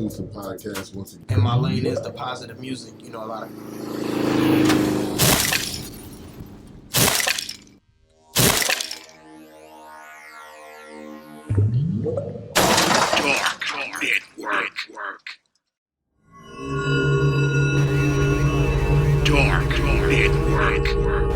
exclusive podcast once again. And my lane is the positive music. You know, a lot of... Dark Network.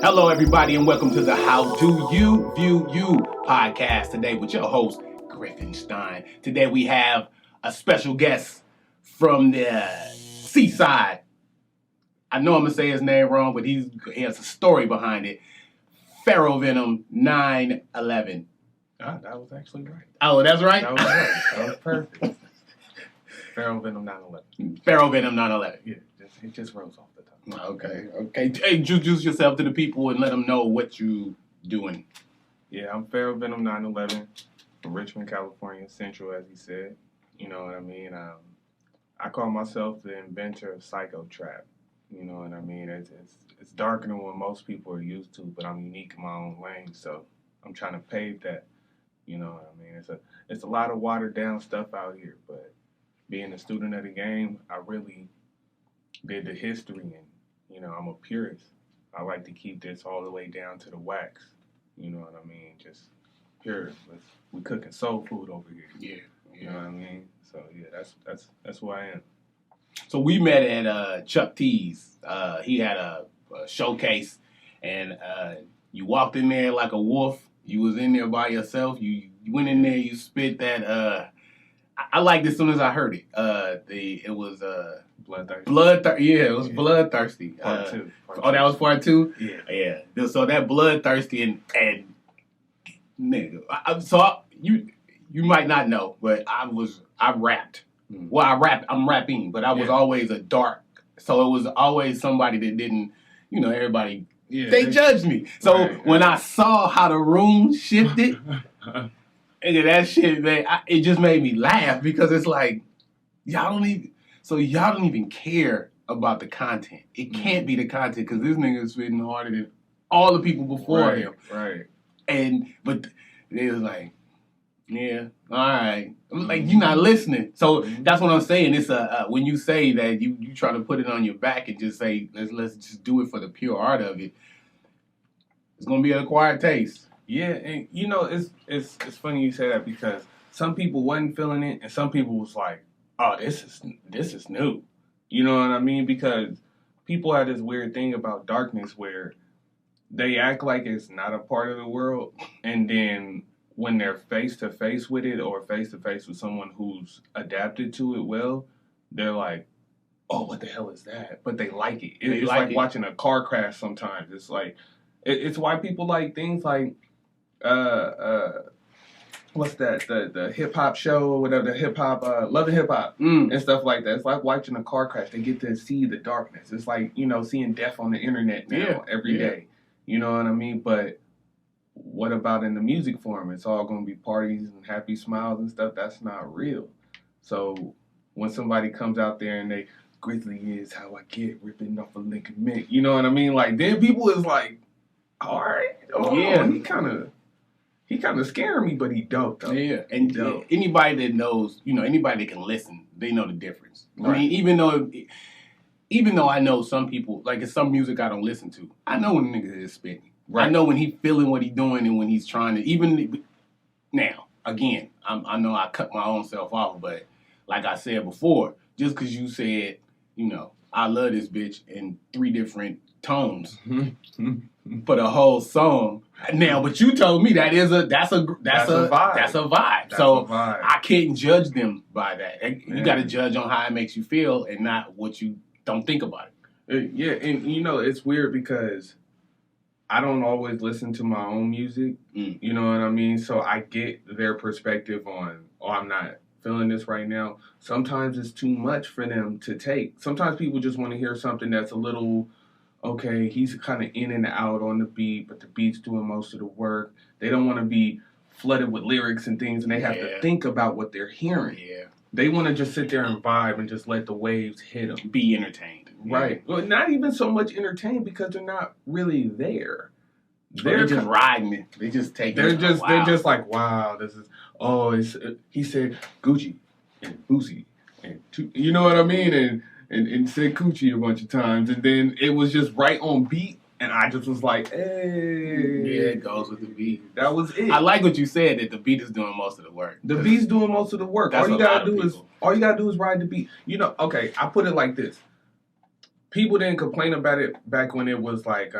Hello, everybody, and welcome to the How Do You View You podcast today with your host, Griffinstein. Today we have a special guest from the seaside. I know I'm going to say his name wrong, but he has a story behind it. Pharaoh Venom911. Oh, that was actually right. Oh, that's right? That was right. That was perfect. Pharaoh Venom911. Pharaoh Venom911. Yeah, it just rolls off the tongue. Okay. Hey, introduce yourself to the people and let them know what you doing. Yeah, I'm Pharaoh Venom911 from Richmond, California, Central, as he said. You know what I mean? I call myself the inventor of psychotrap. You know what I mean? It's darker than what most people are used to, but I'm unique in my own lane, so I'm trying to pave that. You know what I mean? It's a lot of watered down stuff out here, but being a student of the game, I really did the history, and you know, I'm a purist. I like to keep this all the way down to the wax. You know what I mean? Just pure. We cooking soul food over here. Yeah. You know what I mean? So yeah, that's who I am. So we met at Chuck T's. He had a showcase, and you walked in there like a wolf. You was in there by yourself. You went in there. You spit that. I liked it as soon as I heard it. It was Bloodthirsty. Yeah, it was bloodthirsty. Part two. That was part two. Yeah. So that bloodthirsty and nigga. You might not know, but I rapped. Mm. Well, I'm rapping, but I was always a dark. So it was always somebody that didn't, everybody, they judged me. So when I saw how the room shifted, and that shit, man, it just made me laugh because it's like, y'all don't even care about the content. It can't be the content because this nigga is spitting harder than all the people before him. Right. But they was like, yeah, all right. I'm like, you're not listening. So that's what I'm saying. It's when you say that you try to put it on your back and just say let's just do it for the pure art of it. It's gonna be an acquired taste. Yeah, and it's funny you say that because some people wasn't feeling it, and some people was like, oh, this is new. You know what I mean? Because people have this weird thing about darkness where they act like it's not a part of the world, and then when they're face to face with it or face to face with someone who's adapted to it well, they're like, oh, what the hell is that? But they like it. It's like watching a car crash sometimes. It's like, it's why people like things like, what's that? The hip hop show or whatever, the hip hop, Love and Hip Hop and stuff like that. It's like watching a car crash. They get to see the darkness. It's like, seeing death on the internet now every day. You know what I mean? But what about in the music form? It's all going to be parties and happy smiles and stuff. That's not real. So when somebody comes out there and they, Grizzly is how I get, ripping off a lick of mint. You know what I mean? Like, then people is like, all right. He kind of scaring me, but he dope, though. Yeah, and anybody that knows, anybody that can listen, they know the difference. Right. I mean, even though I know some people, like it's some music I don't listen to, I know when the nigga is spitting. Right. I know when he feeling what he doing and when he's trying to, even now, again, I know I cut my own self off, but like I said before, just because you said, I love this bitch in 3 different tones for the whole song. Now, but you told me that's a vibe. That's a vibe. So I can't judge them by that. You got to judge on how it makes you feel and not what you don't think about it. Yeah, and it's weird because I don't always listen to my own music. You know what I mean? So I get their perspective on, I'm not feeling this right now. Sometimes it's too much for them to take. Sometimes people just want to hear something that's a little, okay, he's kind of in and out on the beat, but the beat's doing most of the work. They don't want to be flooded with lyrics and things, and they have to think about what they're hearing. Yeah. They want to just sit there and vibe and just let the waves hit them. Be entertained. Right. Well, not even so much entertained because they're not really there. They're just riding it. They just take They're it. just Wow. they're just like, wow, this is he said Gucci and Boosie and you know what I mean, and said Gucci a bunch of times, and then it was just right on beat, and I just was like, hey, yeah, it goes with the beat. That was it. I like what you said that the beat is doing most of the work. The beat's doing most of the work. All you gotta do is ride the beat. You know, okay, I put it like this. People didn't complain about it back when it was like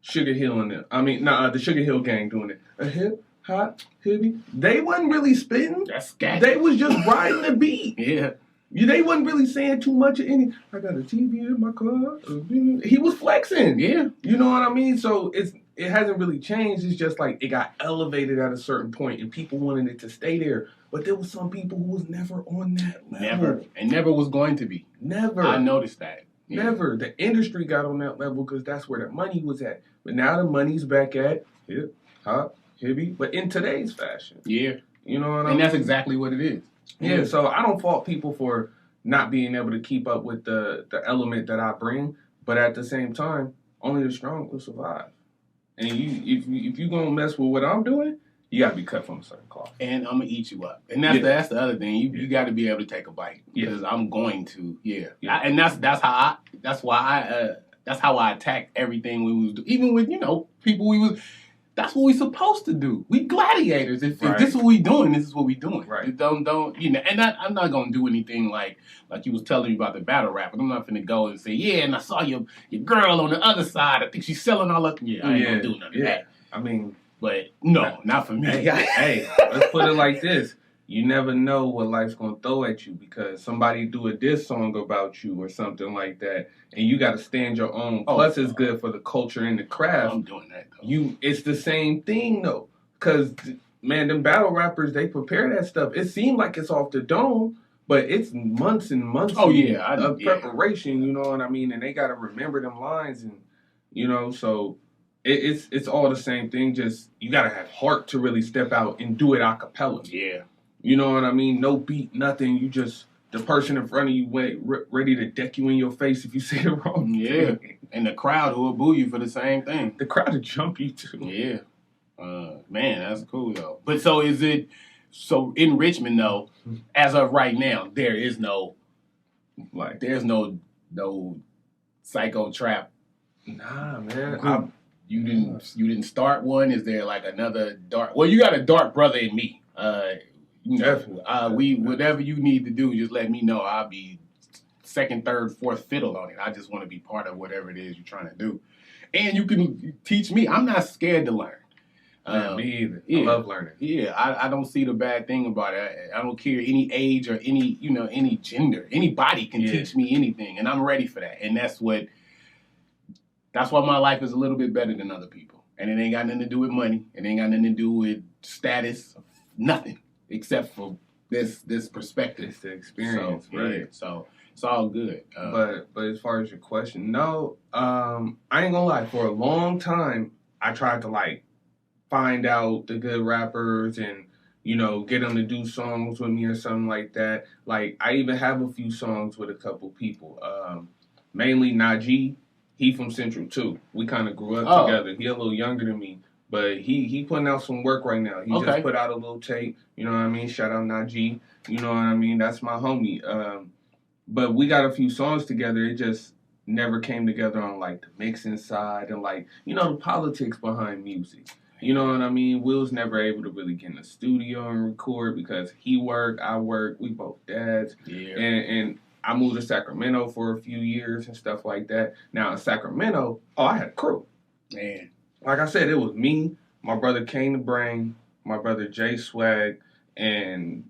Sugar Hill and the Sugar Hill Gang doing it. A hip hop hippie. They wasn't really spitting. That's scat. They was just riding the beat. Yeah. They wasn't really saying too much of any. I got a TV in my car. He was flexing. Yeah. You know what I mean? So it hasn't really changed. It's just like it got elevated at a certain point, and people wanted it to stay there. But there was some people who was never on that level. Never. And never was going to be. Never. I noticed that. Yeah. Never. The industry got on that level because that's where the money was at. But now the money's back at hip hop, hippie, but in today's fashion. Yeah. You know what I mean? And that's exactly what it is. Yeah, so I don't fault people for not being able to keep up with the element that I bring, but at the same time, only the strong will survive. And if you gonna mess with what I'm doing, you gotta be cut from a certain cloth. And I'm gonna eat you up. And that's the other thing. You got to be able to take a bite because I'm going to. And that's how I attack everything we was doing. Even with people that's what we supposed to do. We gladiators. If this is what we doing, this is what we doing. Right. Don't and I'm not gonna do anything like you was telling me about the battle rap. I'm not gonna go and say, and I saw your girl on the other side. I think she's selling all up. Yeah, I ain't gonna do none of that. I mean, but no, not for me. Hey, let's put it like this. You never know what life's gonna throw at you because somebody do a diss song about you or something like that, and you got to stand your own. Plus, it's good for the culture and the craft. I'm doing that though. It's the same thing though, because man, them battle rappers they prepare that stuff. It seemed like it's off the dome, but it's months and months. Of preparation. You know what I mean? And they got to remember them lines, and so. It's all the same thing. Just you gotta have heart to really step out and do it a cappella. Yeah, you know what I mean. No beat, nothing. You just the person in front of you ready to deck you in your face if you say it wrong. Yeah, and the crowd who will boo you for the same thing. The crowd will jump you too. Yeah, man, that's cool though. But so in Richmond though, as of right now, there is no there's no psycho trap. Nah, man. You didn't start one. Is there like another dark? Well, you got a dark brother in me. Definitely. Whatever you need to do, just let me know. I'll be second, third, fourth fiddle on it. I just want to be part of whatever it is you're trying to do, and you can teach me. I'm not scared to learn. Me either. I love learning. Yeah, I don't see the bad thing about it. I don't care any age or any gender. Anybody can teach me anything, and I'm ready for that. And that's why my life is a little bit better than other people. And it ain't got nothing to do with money. It ain't got nothing to do with status. Nothing. Except for this perspective. It's the experience, right? Yeah, so it's all good. But as far as your question, no. I ain't gonna lie. For a long time, I tried to find out the good rappers and get them to do songs with me or something like that. Like I even have a few songs with a couple people. Mainly Najee. He from Central too. We kind of grew up together. He a little younger than me, but he putting out some work right now. He just put out a little tape. You know what I mean? Shout out Najee. You know what I mean? That's my homie. But we got a few songs together. It just never came together on the mixing side and the politics behind music. You know what I mean? Will's never able to really get in the studio and record because he work, I work. We both dads. Yeah. And I moved to Sacramento for a few years and stuff like that. Now in Sacramento, I had a crew. Man. Like I said, it was me, my brother Kane the Brain, my brother Jay Swag, and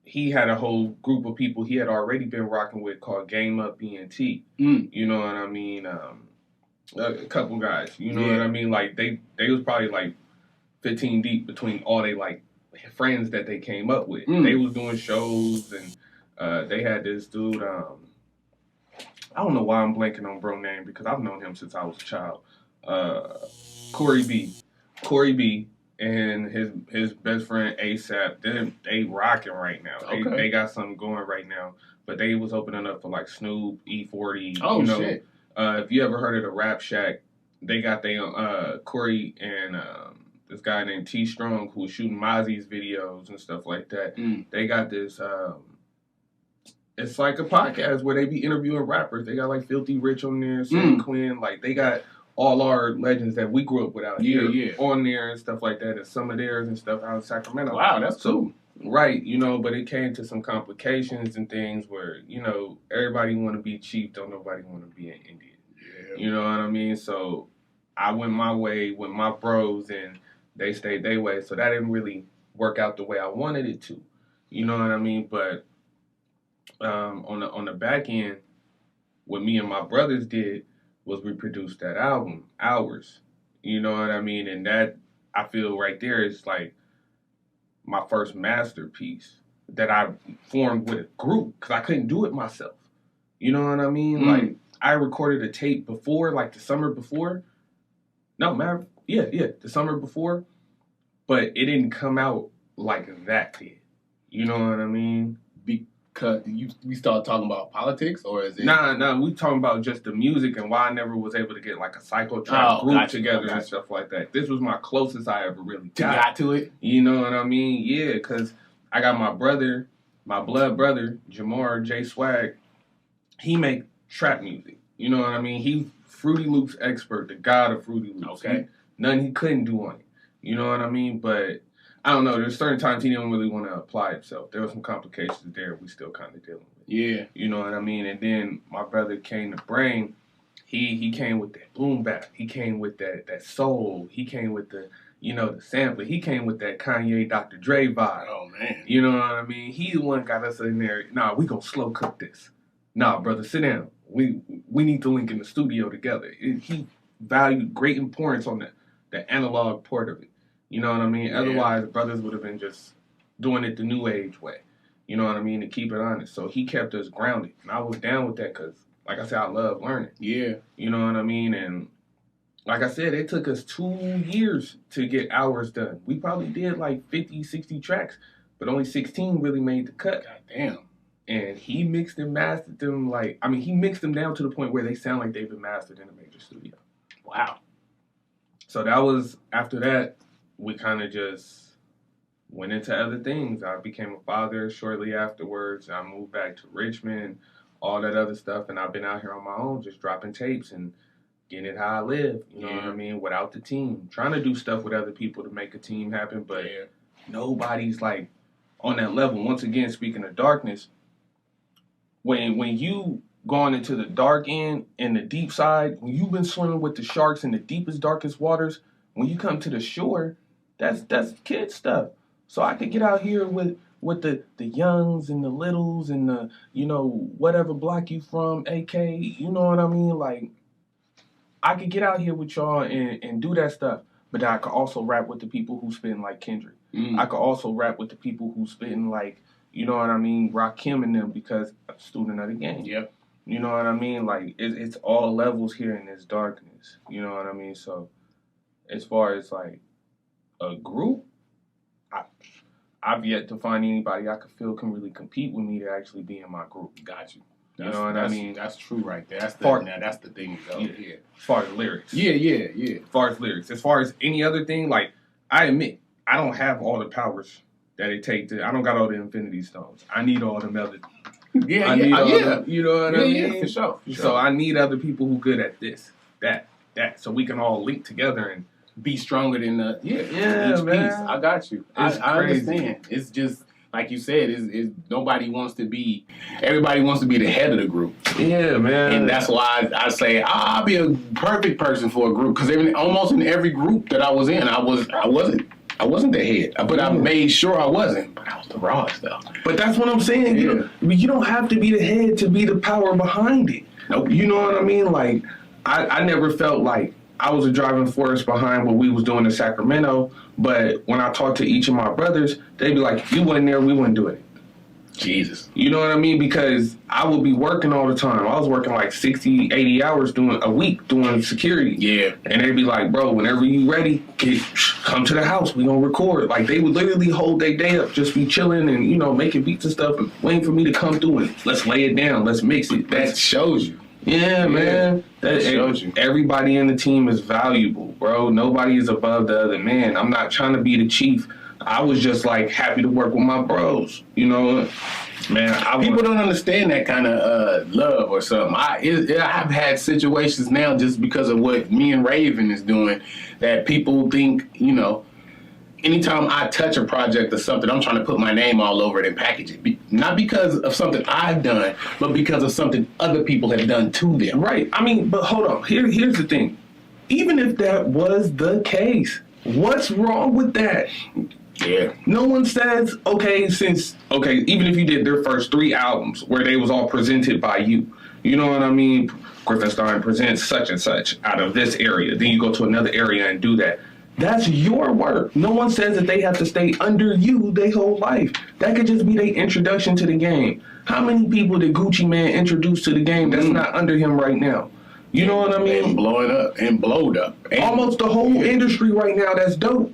he had a whole group of people he had already been rocking with called Game Up ENT. You know what I mean? A couple guys. You know what I mean? They was probably 15 deep between all they friends that they came up with. They was doing shows and they had this dude, I don't know why I'm blanking on bro name because I've known him since I was a child. Corey B. and his best friend ASAP. They rocking right now. Okay. They got something going right now. But they was opening up for like Snoop, E40. Oh, shit. If you ever heard of the Rap Shack, they got Corey and this guy named T Strong who was shooting Mozzie's videos and stuff like that. They got this. It's like a podcast where they be interviewing rappers. They got like Filthy Rich on there, Sam Quinn. Like they got all our legends that we grew up with out here on there and stuff like that, and some of theirs and stuff out in Sacramento. Wow, that's cool. Right, you know, but it came to some complications and things where, you know, everybody want to be chief, don't nobody want to be an Indian. Yeah. You know what I mean? So I went my way with my bros and they stayed their way. So that didn't really work out the way I wanted it to. You know what I mean? But on the back end, what me and my brothers did was we produced that album, Hours. You know what I mean? And that, I feel right there is like my first masterpiece that I formed with a group because I couldn't do it myself. You know what I mean? Like, I recorded a tape before, like the summer before. No, man, the summer before. But it didn't come out like that did. You know what I mean? Because we started talking about politics, or is it? Nah, we talking about just the music and why I never was able to get like a psychotrap group together and stuff like that. This was my closest I ever really got to it. You know what I mean? Yeah, because I got my brother, my blood brother, Jamar J Swag. He make trap music. You know what I mean? He Fruity Loops expert, the god of Fruity Loops. Okay. Nothing he couldn't do on it. You know what I mean? But I don't know. There's certain times he didn't really want to apply himself. There were some complications there we still kind of dealing with. Yeah. You know what I mean? And then my brother came to Brain. He came with that boom bap. He came with that soul. He came with the, you know, the sampler. He came with that Kanye Dr. Dre vibe. Oh, man. You know what I mean? He the one got us in there. Nah, we gonna slow cook this. Nah, brother, sit down. We need to link in the studio together. He valued great importance on the analog part of it. You know what I mean? Yeah. Otherwise, brothers would have been just doing it the new age way. You know what I mean? To keep it honest. So he kept us grounded. And I was down with that because, like I said, I love learning. Yeah. You know what I mean? And like I said, it took us 2 years to get Hours done. We probably did like 50, 60 tracks, but only 16 really made the cut. God damn. And he mixed and mastered them he mixed them down to the point where they sound like they've been mastered in a major studio. Wow. So that was, after that, we kind of just went into other things. I became a father shortly afterwards. I moved back to Richmond, all that other stuff. And I've been out here on my own, just dropping tapes and getting it how I live. You know what I mean? Without the team. Trying to do stuff with other people to make a team happen. But nobody's like on that level. Once again, speaking of darkness, when you gone into the dark end and the deep side, when you've been swimming with the sharks in the deepest, darkest waters, when you come to the shore, that's kid stuff. So I could get out here with the youngs and the littles and the, you know, whatever block you from, AK, you know what I mean? Like, I could get out here with y'all and do that stuff. But I could also rap with the people who spitting like Kendrick. I could also rap with the people who spitting like, you know what I mean, Rakim and them, because I'm a student of the game. Yep. You know what I mean? Like, it's all levels here in this darkness. You know what I mean? So, as far as, like, a group, I've yet to find anybody I could feel can really compete with me to actually be in my group. Got you. You know what I mean? That's true right there. That's the thing, though. Yeah. As far as lyrics. Yeah. As far as lyrics. As far as any other thing, like, I admit, I don't have all the powers that it takes to, I don't got all the Infinity Stones. I need all them other, you know what I mean? Yeah, for sure. So I need other people who good at this, that, so we can all link together and be stronger than each man. Piece. I got you. I crazy. understand. It's just, like you said, is nobody wants to be, everybody wants to be the head of the group. Yeah, man. And that's why I say I'll be a perfect person for a group, because almost in every group that I was in, I wasn't the head, but I made sure I wasn't. But I was the rawest, though. But that's what I'm saying. Yeah. You don't have to be the head to be the power behind it. Nope. You know what I mean? Like, I never felt like I was a driving force behind what we was doing in Sacramento. But when I talked to each of my brothers, they'd be like, if you wasn't there, we wouldn't do it. Jesus. You know what I mean? Because I would be working all the time. I was working like 60, 80 hours a week doing security. Yeah. And they'd be like, bro, whenever you ready, come to the house. We gonna record. Like, they would literally hold their day up, just be chilling and, you know, making beats and stuff and waiting for me to come through and let's lay it down. Let's mix it. That shows you. Yeah, man. That shows you. Everybody in the team is valuable, bro. Nobody is above the other man. I'm not trying to be the chief. I was just like happy to work with my bros, you know. Man, people don't understand that kind of love or something. I've had situations now just because of what me and Raven is doing that people think, you know, anytime I touch a project or something, I'm trying to put my name all over it and package it. Not because of something I've done, but because of something other people have done to them. Right. I mean, but hold on. Here's the thing. Even if that was the case, what's wrong with that? Yeah. No one says, even if you did their first 3 albums where they was all presented by you, you know what I mean? Griffinstein presents such and such out of this area. Then you go to another area and do that. That's your work. No one says that they have to stay under you their whole life. That could just be their introduction to the game. How many people did Gucci Mane introduce to the game that's not under him right now? You know what I mean? And blowing up and blowed up. And almost the whole industry right now that's dope.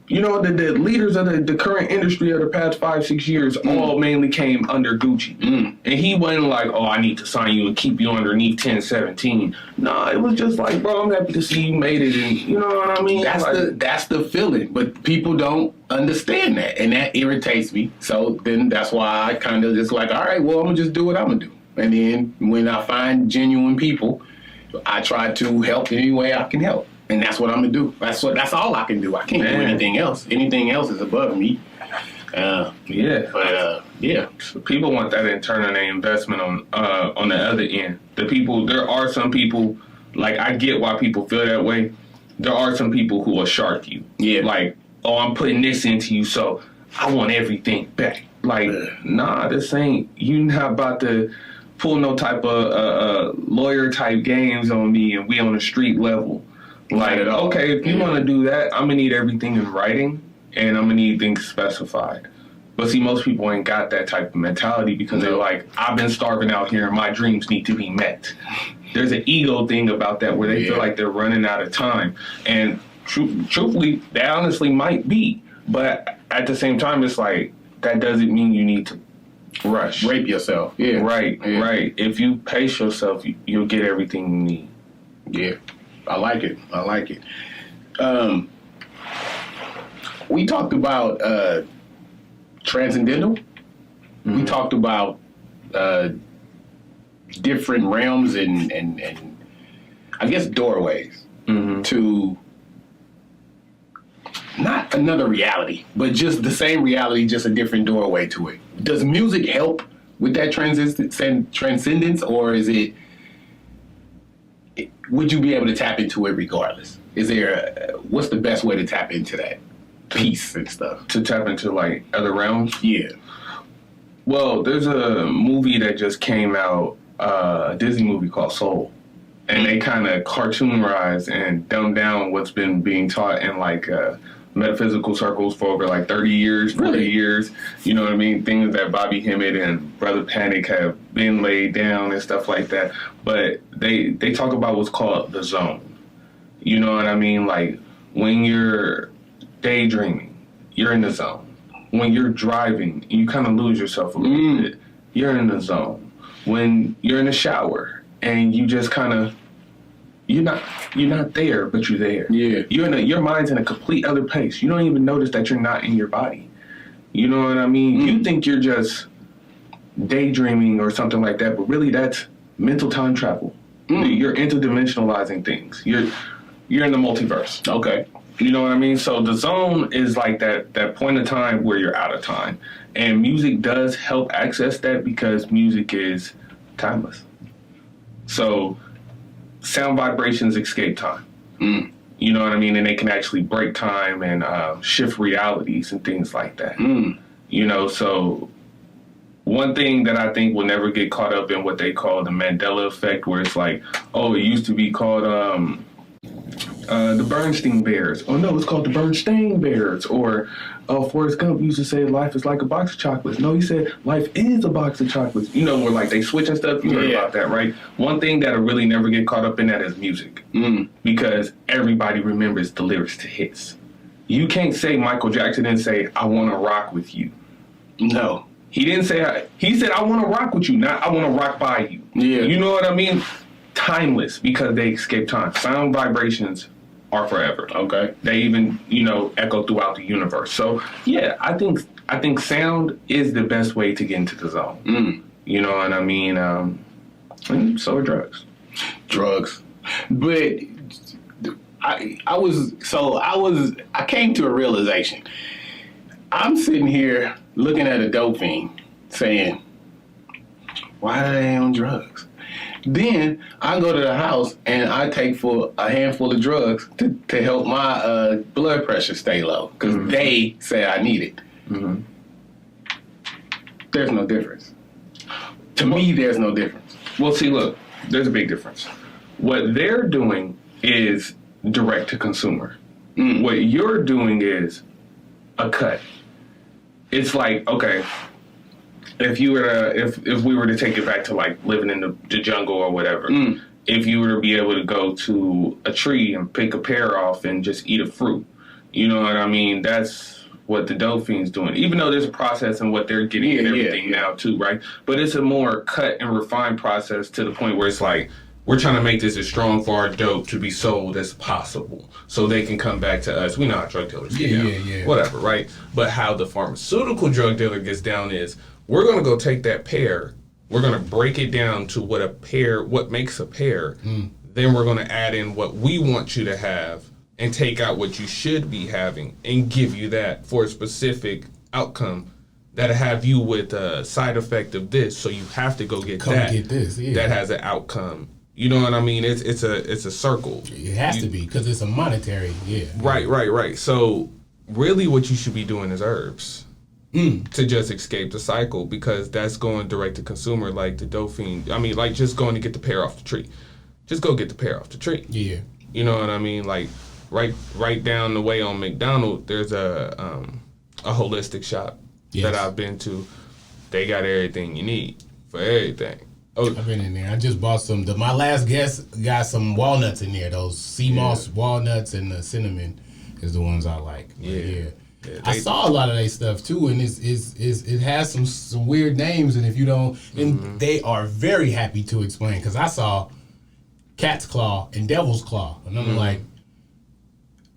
You know, the leaders of the current industry of the past 5-6 years all mainly came under Gucci. And he wasn't like, oh, I need to sign you and keep you underneath 1017. Nah, it was just like, bro, I'm happy to see you made it. And you know what I mean? That's the feeling. But people don't understand that. And that irritates me. So then that's why I kind of just like, all right, well, I'm going to just do what I'm going to do. And then when I find genuine people, I try to help any way I can help. And that's what I'm gonna do. That's all I can do. I can't do anything else. Anything else is above me. So people want that return on their investment on the other end. There are some people, like, I get why people feel that way. There are some people who will shark you. Yeah. Like, oh, I'm putting this into you, so I want everything back. Like, nah, this ain't, you not about to pull no type of lawyer type games on me and we on the street level. Like, okay, if you want to do that, I'm going to need everything in writing, and I'm going to need things specified. But see, most people ain't got that type of mentality because they're like, I've been starving out here, and my dreams need to be met. There's an ego thing about that where they feel like they're running out of time. And truthfully, that honestly might be. But at the same time, it's like, that doesn't mean you need to rush. Rape yourself. Yeah. Right. If you pace yourself, you'll get everything you need. Yeah. I like it. We talked about transcendental. We talked about different realms and I guess doorways to not another reality, but just the same reality, just a different doorway to it. Does music help with that transcendence, or is it? Would you be able to tap into it regardless? Is there what's the best way to tap into that peace and stuff? To tap into, like, other realms? Yeah. Well, there's a movie that just came out, a Disney movie called Soul. And they kind of cartoonized and dumbed down what's been being taught in, like, metaphysical circles for over, like, 30 years, 40 years. You know what I mean? Things that Bobby Hemmett and Brother Panic have been laid down and stuff like that. But they talk about what's called the zone. You know what I mean? Like, when you're daydreaming, you're in the zone. When you're driving, you kind of lose yourself a little bit. You're in the zone. When you're in the shower and you just kind of, you're not there, but you're there. Yeah. Your mind's in a complete other place. You don't even notice that you're not in your body. You know what I mean? You think you're just daydreaming or something like that, but really that's mental time travel. You're interdimensionalizing things. You're in the multiverse. Okay. You know what I mean? So the zone is like that point of time where you're out of time. And music does help access that because music is timeless. So sound vibrations escape time. You know what I mean? And they can actually break time and shift realities and things like that. You know, so one thing that I think will never get caught up in what they call the Mandela effect, where it's like, oh, it used to be called the Bernstein Bears. Oh no, it's called the Bernstein Bears. Or Forrest Gump used to say life is like a box of chocolates. No, he said life is a box of chocolates. You know, where like they switch and stuff. You heard about that, right? One thing that'll really never get caught up in that is music. Because everybody remembers the lyrics to hits. You can't say Michael Jackson didn't say, I want to rock with you. No. He didn't say, he said, I want to rock with you, not I want to rock by you. Yeah. You know what I mean? Timeless, because they escape time. Sound vibrations are forever. Okay. They even, you know, echo throughout the universe. So, yeah, I think sound is the best way to get into the zone. You know what I mean? And so are drugs. Drugs. But I came to a realization. I'm sitting here looking at a dope fiend saying, why are they on drugs? Then I go to the house and I take a handful of drugs to help my blood pressure stay low because they say I need it. There's no difference. To me, there's no difference. Well, see, look, there's a big difference. What they're doing is direct to consumer. What you're doing is a cut. It's like, okay, if you were to, if we were to take it back to like living in the jungle or whatever, if you were to be able to go to a tree and pick a pear off and just eat a fruit, you know what I mean? That's what the dope fiend's doing. Even though there's a process in what they're getting and everything now too, right? But it's a more cut and refined process to the point where it's like, we're trying to make this as strong for our dope to be sold as possible so they can come back to us. We know how drug dealers get down. Whatever, right? But how the pharmaceutical drug dealer gets down is we're going to go take that pear. We're going to break it down to what makes a pear. Then we're going to add in what we want you to have and take out what you should be having and give you that for a specific outcome that'll have you with a side effect of this. So you have to go get that has an outcome. You know what I mean? It's a circle. It has to be because it's a monetary. Right. So really, what you should be doing is herbs to just escape the cycle because that's going direct to consumer, like the dope fiend. I mean, like just going to get the pear off the tree. Just go get the pear off the tree. Yeah. You know what I mean? Like right down the way on McDonald, there's a holistic shop that I've been to. They got everything you need for everything. Oh. I've been in there. I just bought some. My last guest got some walnuts in there. Those sea moss walnuts and the cinnamon is the ones I like. Yeah. I saw a lot of that stuff too, and it has some weird names. And if you don't, and they are very happy to explain because I saw cat's claw and devil's claw, and I'm like,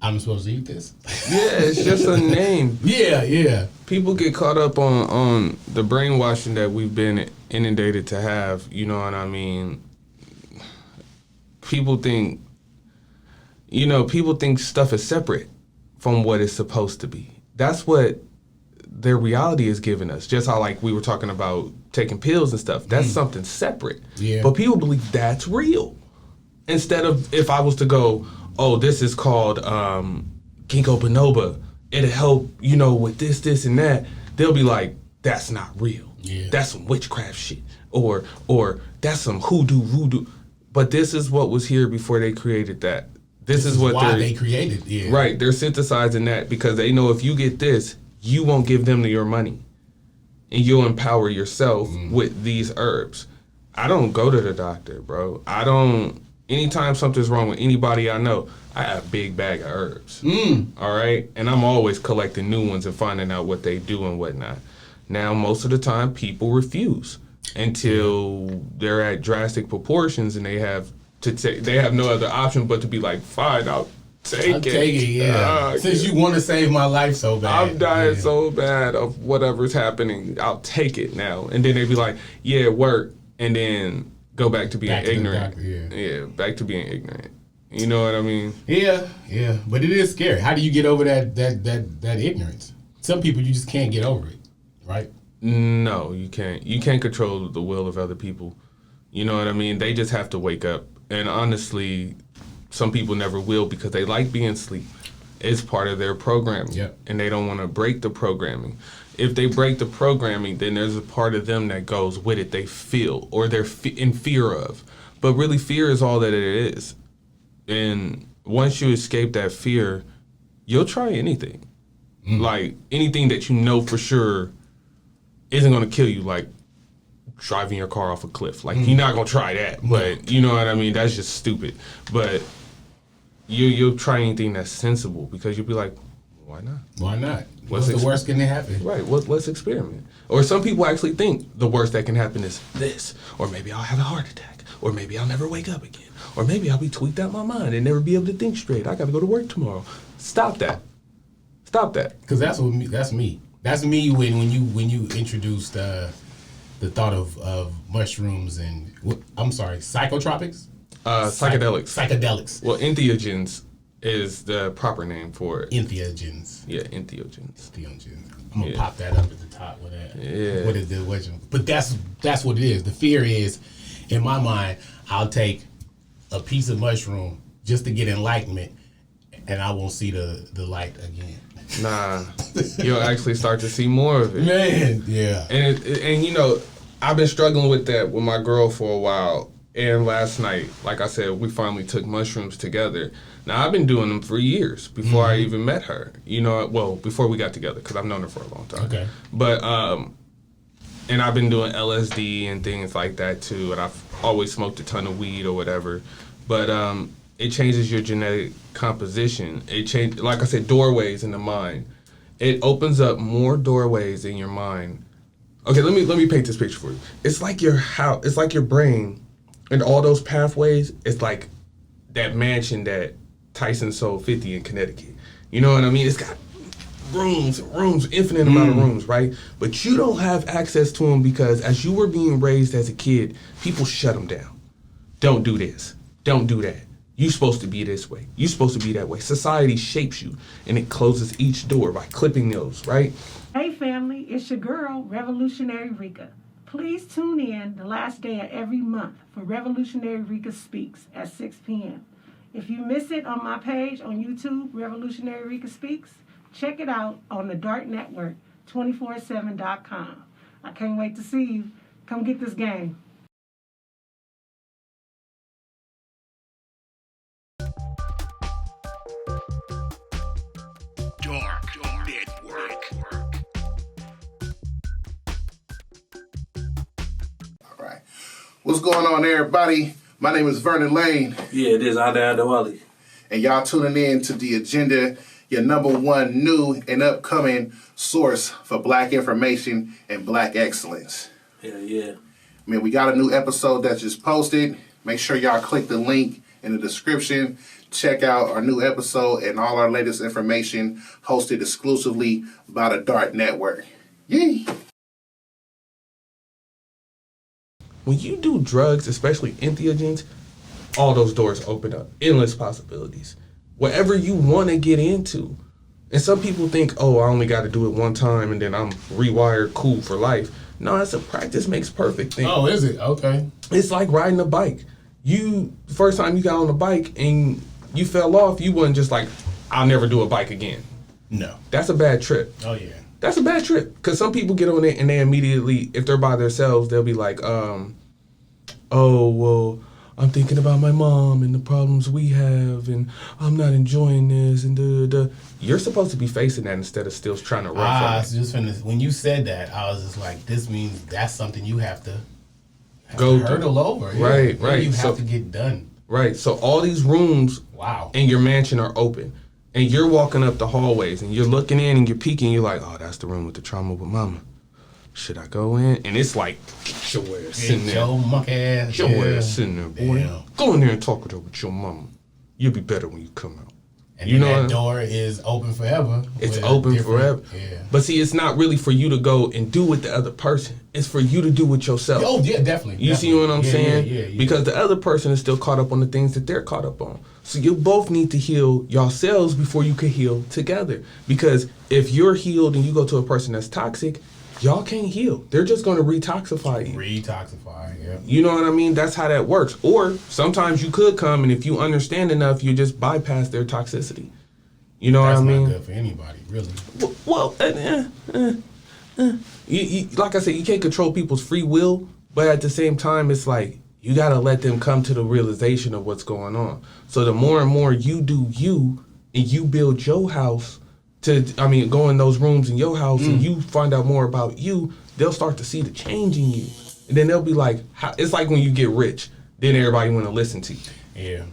I'm supposed to eat this? Yeah, it's just a name. Yeah. People get caught up on the brainwashing that we've been inundated to have. You know what I mean? People think stuff is separate from what it's supposed to be. That's what their reality is giving us. Just how like we were talking about taking pills and stuff. That's something separate. Yeah. But people believe that's real. Instead of if I was to go, oh, this is called ginkgo biloba. It'll help, with this, and that. They'll be like, that's not real. Yeah. That's some witchcraft shit. Or that's some hoodoo voodoo. But this is what was here before they created that. This is what why they created. Yeah. Right. They're synthesizing that because they know if you get this, you won't give them your money. And you'll empower yourself with these herbs. I don't go to the doctor, bro. Anytime something's wrong with anybody I know, I have a big bag of herbs. All right? And I'm always collecting new ones and finding out what they do and whatnot. Now, most of the time, people refuse until they're at drastic proportions and they have no other option but to be like, fine, I'll take it. Yeah. Since you want to save my life so bad. I'm dying so bad of whatever's happening. I'll take it now. And then they be like, yeah, it worked. And then go back to being ignorant. Back to being ignorant. You know what I mean? Yeah. But it is scary. How do you get over that ignorance? Some people you just can't get over it, right? No, you can't. You can't control the will of other people. You know what I mean? They just have to wake up. And honestly, some people never will because they like being asleep. It's part of their programming. Yep. And they don't want to break the programming. If they break the programming, then there's a part of them that goes with it. They feel or they're in fear of. But really, fear is all that it is. And once you escape that fear, you'll try anything. Like anything that you know for sure isn't going to kill you, like driving your car off a cliff. Like you're not going to try that, but you know what I mean? That's just stupid. But you'll try anything that's sensible because you'll be like, why not? Why not? What's the worst can happen? Right, let's experiment. Or some people actually think the worst that can happen is this, or maybe I'll have a heart attack, or maybe I'll never wake up again, or maybe I'll be tweaked out my mind and never be able to think straight. I got to go to work tomorrow. Stop that. Because that's me. That's me when you introduced the thought of mushrooms and psychotropics. Psychedelics. Well, entheogens is the proper name for it. Entheogens. Yeah, entheogens. I'm gonna pop that up at the top with that. Yeah. What is the But that's what it is. The fear is, in my mind, I'll take a piece of mushroom just to get enlightenment, and I won't see the light again. Nah, you'll actually start to see more of it. Man, yeah. And you know, I've been struggling with that with my girl for a while. And last night, like I said, we finally took mushrooms together. Now, I've been doing them for years before I even met her. You know, well, before we got together, because I've known her for a long time. Okay. But, and I've been doing LSD and things like that too. And I've always smoked a ton of weed or whatever. But it changes your genetic composition. It changes, like I said, doorways in the mind. It opens up more doorways in your mind. Okay, let me paint this picture for you. It's like your house. It's like your brain. And all those pathways, it's like that mansion that Tyson sold 50 in Connecticut. You know what I mean? It's got rooms, infinite amount of rooms, right? But you don't have access to them because as you were being raised as a kid, people shut them down. Don't do this. Don't do that. You're supposed to be this way. You're supposed to be that way. Society shapes you, and it closes each door by clipping those, right? Hey family, it's your girl, Revolutionary Rika. Please tune in the last day of every month for Revolutionary Rika Speaks at 6 p.m. If you miss it on my page on YouTube, Revolutionary Rika Speaks, check it out on the Dark Network, 247.com. I can't wait to see you. Come get this game. Dark Network. All right. What's going on, everybody? My name is Vernon Lane. Yeah, it is Adewale. And y'all tuning in to The Agenda, your number one new and upcoming source for Black information and Black excellence. Hell yeah. Man, we got a new episode that just posted. Make sure y'all click the link in the description. Check out our new episode and all our latest information hosted exclusively by the Dark Network. Yay! When you do drugs, especially entheogens, all those doors open up. Endless possibilities. Whatever you want to get into. And some people think, oh, I only got to do it one time and then I'm rewired cool for life. No, it's a practice makes perfect thing. Oh, is it? Okay. It's like riding a bike. The first time you got on a bike and you fell off, you wasn't just like, I'll never do a bike again. No. That's a bad trip. Oh, yeah. That's a bad trip. Because some people get on it and they immediately, if they're by themselves, they'll be like, oh, well, I'm thinking about my mom and the problems we have and I'm not enjoying this and da. You're supposed to be facing that instead of still trying to run from it. When you said that, I was just like, this means that's something you have to Go hurdle over. Right, yeah. right. You have to get done. Right. So all these rooms in your mansion are open. And you're walking up the hallways and you're looking in and you're peeking. You're like, oh, that's the room with the trauma with mama. Should I go in? And it's like, get your ass sitting there. Your monkey ass. Get your ass sitting there, boy. Yeah. Go in there and talk with your mama. You'll be better when you come out. And you know that door is open forever. It's open forever. Yeah. But see, it's not really for you to go and do with the other person. It's for you to do with yourself. Oh, yeah, definitely. You see what I'm saying? Yeah. Because the other person is still caught up on the things that they're caught up on. So you both need to heal yourselves before you can heal together. Because if you're healed and you go to a person that's toxic, y'all can't heal. They're just going to retoxify you. Yeah. You know what I mean? That's how that works. Or sometimes you could come and if you understand enough, you just bypass their toxicity. You know what I mean? That's not good for anybody, really. Well, you, like I said, you can't control people's free will, but at the same time, it's like You got to let them come to the realization of what's going on. So the more and more you do you, and you build your house go in those rooms in your house and you find out more about you, they'll start to see the change in you. And then they'll be like, it's like when you get rich, then everybody want to listen to you. Yeah.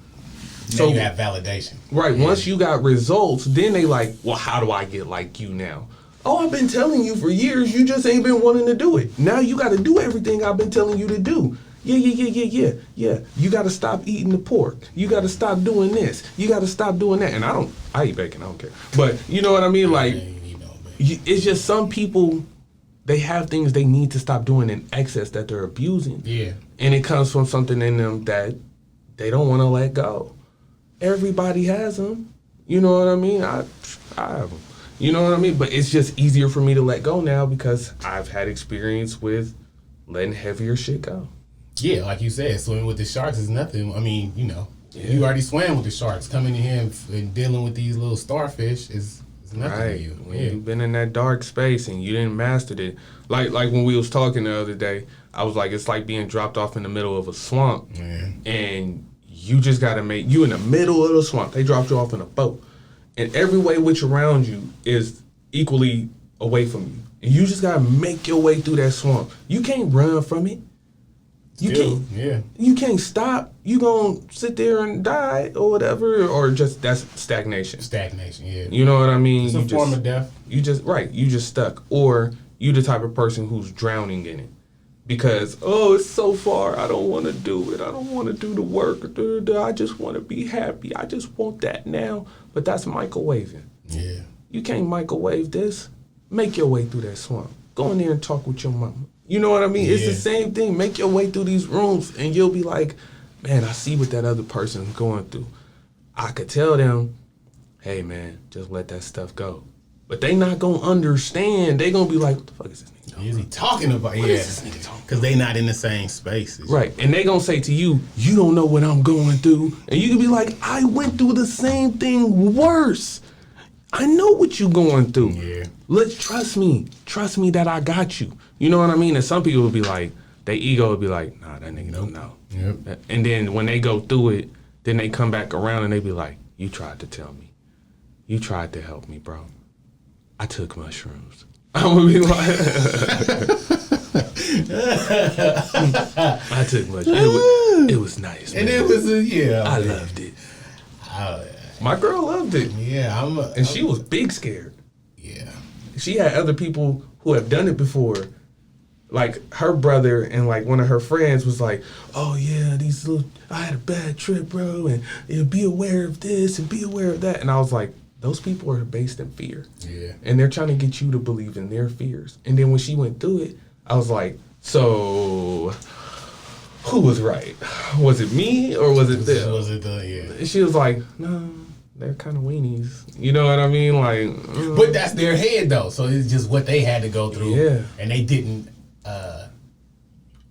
So you have validation. Right. Yeah. Once you got results, then they like, well, how do I get like you now? Oh, I've been telling you for years, you just ain't been wanting to do it. Now you got to do everything I've been telling you to do. Yeah. You got to stop eating the pork. You got to stop doing this. You got to stop doing that. And I eat bacon. I don't care. But you know what I mean? Like, it's just some people, they have things they need to stop doing in excess that they're abusing. Yeah. And it comes from something in them that they don't want to let go. Everybody has them. You know what I mean? I have them. You know what I mean? But it's just easier for me to let go now because I've had experience with letting heavier shit go. Yeah, like you said, swimming with the sharks is nothing. I mean, you already swam with the sharks. Coming in here and dealing with these little starfish is nothing to you. When you've been in that dark space and you didn't master it. Like when we was talking the other day, I was like, it's like being dropped off in the middle of a swamp. And you just got to you in the middle of the swamp. They dropped you off in a boat. And every way which around you is equally away from you. And you just got to make your way through that swamp. You can't run from it. You can't stop. You gonna sit there and die or whatever, or just that's stagnation. Stagnation, yeah. You know what I mean? It's a form of death. You just stuck. Or you the type of person who's drowning in it. Because, it's so far, I don't want to do it. I don't want to do the work. I just want to be happy. I just want that now. But that's microwaving. Yeah. You can't microwave this. Make your way through that swamp. Go in there and talk with your mama. You know what I mean? Yeah. It's the same thing. Make your way through these rooms and you'll be like, man, I see what that other person's going through. I could tell them, hey, man, just let that stuff go. But they not going to understand. They going to be like, what the fuck is this nigga talking about? Is he talking about? What is this nigga talking about? Because they not in the same spaces. Right. And they going to say to you, you don't know what I'm going through. And you can be like, I went through the same thing worse. I know what you going through. Yeah. Let's trust me. Trust me that I got you. You know what I mean? And some people will be like, their ego will be like, nah, that nigga don't know. Yep. And then when they go through it, then they come back around and they be like, you tried to tell me. You tried to help me, bro. I took mushrooms. I'm gonna be like, I took mushrooms. It was nice, man. And it was I loved it. My girl loved it. Yeah, and she was big scared. Yeah. She had other people who have done it before. Like her brother and like one of her friends was like, oh yeah, I had a bad trip, bro, and be aware of this and be aware of that. And I was like, those people are based in fear. Yeah. And they're trying to get you to believe in their fears. And then when she went through it, I was like, so who was right? Was it me or was it them? Was it the, And she was like, no, they're kind of weenies. You know what I mean? Like, But that's their head though. So it's just what they had to go through. Yeah. And they didn't,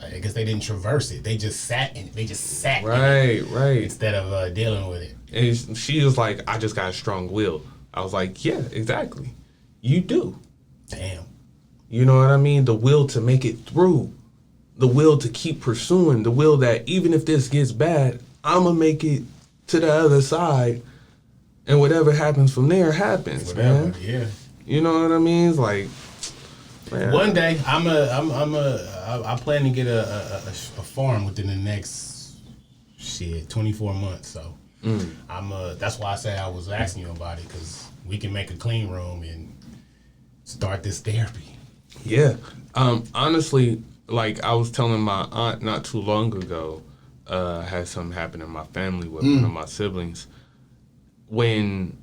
I guess they didn't traverse it. They just sat in it. They just sat in it. Right. Instead of dealing with it. And she was like, I just got a strong will. I was like, yeah, exactly. You do. Damn. You know what I mean? The will to make it through. The will to keep pursuing. The will that even if this gets bad, I'm going to make it to the other side. And whatever happens from there happens, man. Yeah. You know what I mean? It's like, man. One day, I plan to get a farm within the next 24 months. So that's why I say I was asking you about it, because we can make a clean room and start this therapy. Yeah. Honestly, like I was telling my aunt not too long ago, had something happen in my family with one of my siblings. When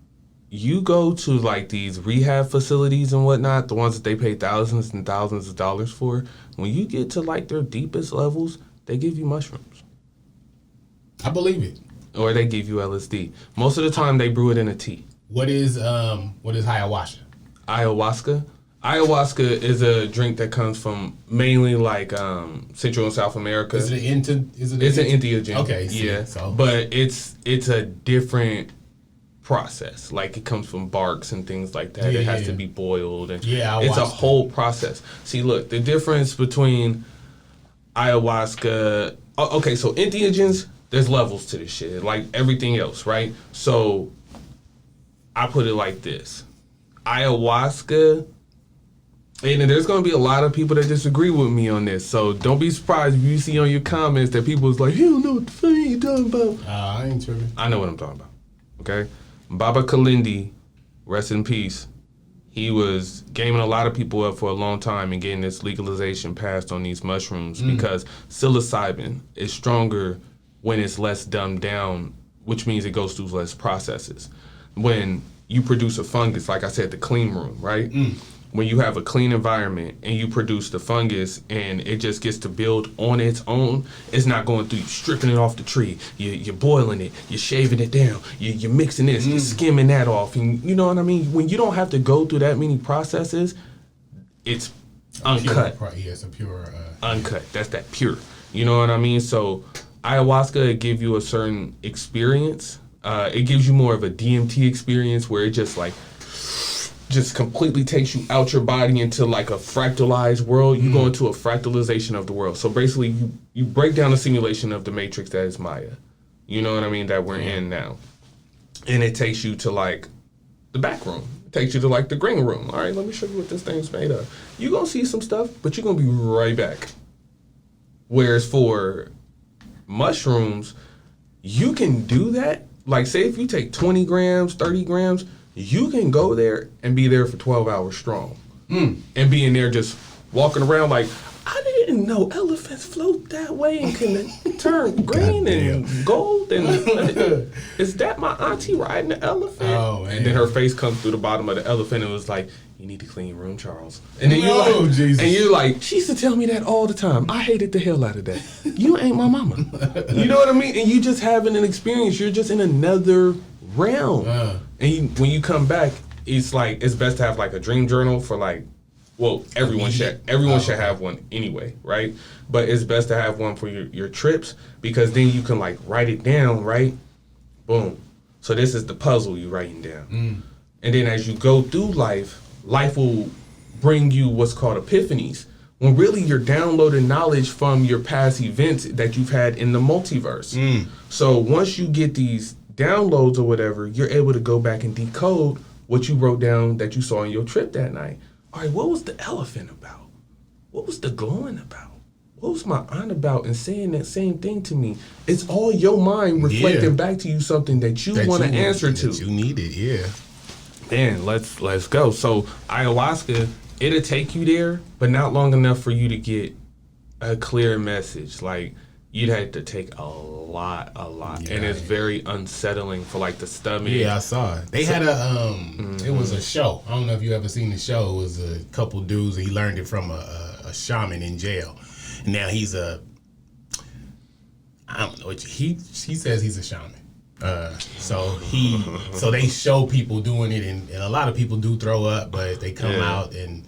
you go to like these rehab facilities and whatnot, the ones that they pay thousands and thousands of dollars for, when you get to like their deepest levels, they give you mushrooms. I believe it. Or they give you LSD. Most of the time they brew it in a tea. What is ayahuasca? Ayahuasca is a drink that comes from mainly like Central and South America. Is it it's an entheogen. Okay, yeah. So. But it's a different process. Like it comes from barks and things like that. Yeah, it has to be boiled and it's a whole process. See, look, the difference between ayahuasca. Okay, so entheogens, there's levels to this shit, like everything else, right? So I put it like this. Ayahuasca, and there's going to be a lot of people that disagree with me on this, so don't be surprised if you see on your comments that people's like, he don't know what the fuck you talking about. I ain't tripping. I know what I'm talking about, okay? Baba KILINDI, rest in peace, he was gaming a lot of people up for a long time and getting this legalization passed on these mushrooms because psilocybin is stronger when it's less dumbed down, which means it goes through less processes. When you produce a fungus, like I said, the clean room, right? When you have a clean environment and you produce the fungus and it just gets to build on its own, it's not going through you stripping it off the tree. You're boiling it, you're shaving it down, you're mixing this, you're skimming that off. And you know what I mean? When you don't have to go through that many processes, it's uncut. It's a pure... uncut. That's that pure. You know what I mean? So ayahuasca, it gives you a certain experience. It gives you more of a DMT experience where it just completely takes you out your body into like a fractalized world. You go into a fractalization of the world. So basically you break down the simulation of the matrix that is Maya. You know what I mean? That we're in now. And it takes you to like the back room. It takes you to like the green room. All right, let me show you what this thing's made of. You're going to see some stuff, but you're going to be right back. Whereas for mushrooms, you can do that. Like say if you take 20 grams, 30 grams, you can go there and be there for 12 hours strong. And be in there just walking around like, I didn't know elephants float that way and can turn green and gold. And is that my auntie riding the elephant? Oh, man. And then her face comes through the bottom of the elephant and was like, you need to clean your room, Charles. And then you're like, she used to tell me that all the time. I hated the hell out of that. You ain't my mama. You know what I mean? And you just having an experience. You're just in another realm. And when you come back, it's like it's best to have like a dream journal for like, well, everyone should have one anyway, right? But it's best to have one for your trips because then you can like write it down, right? Boom. So this is the puzzle you're writing down. And then as you go through life will bring you what's called epiphanies, when really you're downloading knowledge from your past events that you've had in the multiverse. So once you get these downloads or whatever, you're able to go back and decode what you wrote down that you saw on your trip that night. All right, what was the elephant about? What was the glowing about? What was my aunt about and saying that same thing to me? It's all your mind reflecting back to you something that you want to answer to. You need it, yeah. Man, let's go. So ayahuasca, it'll take you there, but not long enough for you to get a clear message. Like you'd have to take a lot, and it's very unsettling for like the stomach. Yeah, I saw it. They had it was a show. I don't know if you ever seen the show. It was a couple dudes. He learned it from a shaman in jail. And now he's I don't know. He says he's a shaman. So they show people doing it, and a lot of people do throw up, but they come out and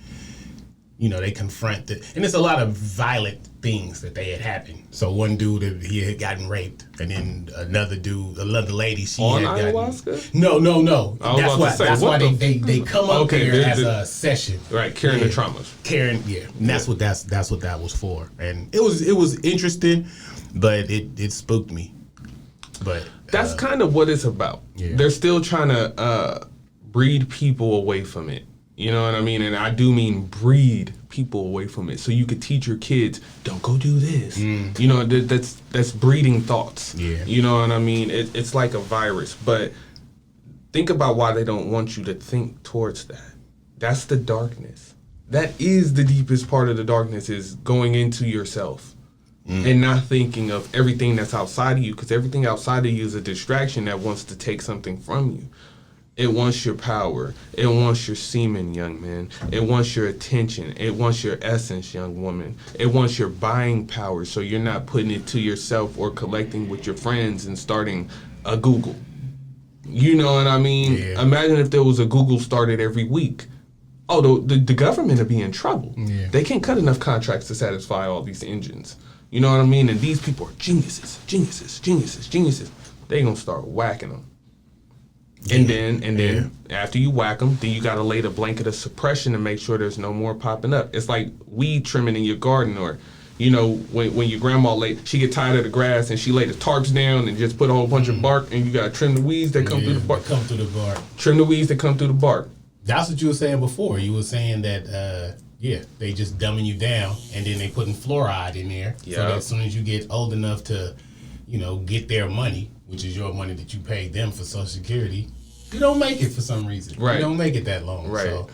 they confront it, and it's a lot of violent things that they had happened. So one dude, he had gotten raped, and then another lady, she on had ayahuasca? No. That's why they come up there as a session, right? Carrying the traumas, and that's what that was for. And it was interesting, but it spooked me. But that's kind of what it's about. Yeah. They're still trying to breed people away from it. You know what I mean? And I do mean breed people away from it. So you could teach your kids, don't go do this. That's breeding thoughts. Yeah. You know what I mean? It's like a virus. But think about why they don't want you to think towards that. That's the darkness. That is the deepest part of the darkness, is going into yourself. And not thinking of everything that's outside of you, because everything outside of you is a distraction that wants to take something from you. It wants your power. It wants your semen, young man. It wants your attention. It wants your essence, young woman. It wants your buying power, so you're not putting it to yourself or collecting with your friends and starting a Google. You know what I mean? Yeah. Imagine if there was a Google started every week. Oh, the government would be in trouble. Yeah. They can't cut enough contracts to satisfy all these engines. You know what I mean? And these people are geniuses. They gonna start whacking them. And then after you whack them, then you gotta lay the blanket of suppression to make sure there's no more popping up. It's like weed trimming in your garden, or You know, when your grandma she get tired of the grass and she lay the tarps down and just put a whole bunch of bark, and you gotta trim the weeds that come through the bark. Trim the weeds that come through the bark. That's what you were saying before. You were saying that they just dumbing you down, and then they putting fluoride in there. So that as soon as you get old enough to, get their money, which is your money that you paid them for Social Security, you don't make it for some reason. Right. You don't make it that long. Right. So.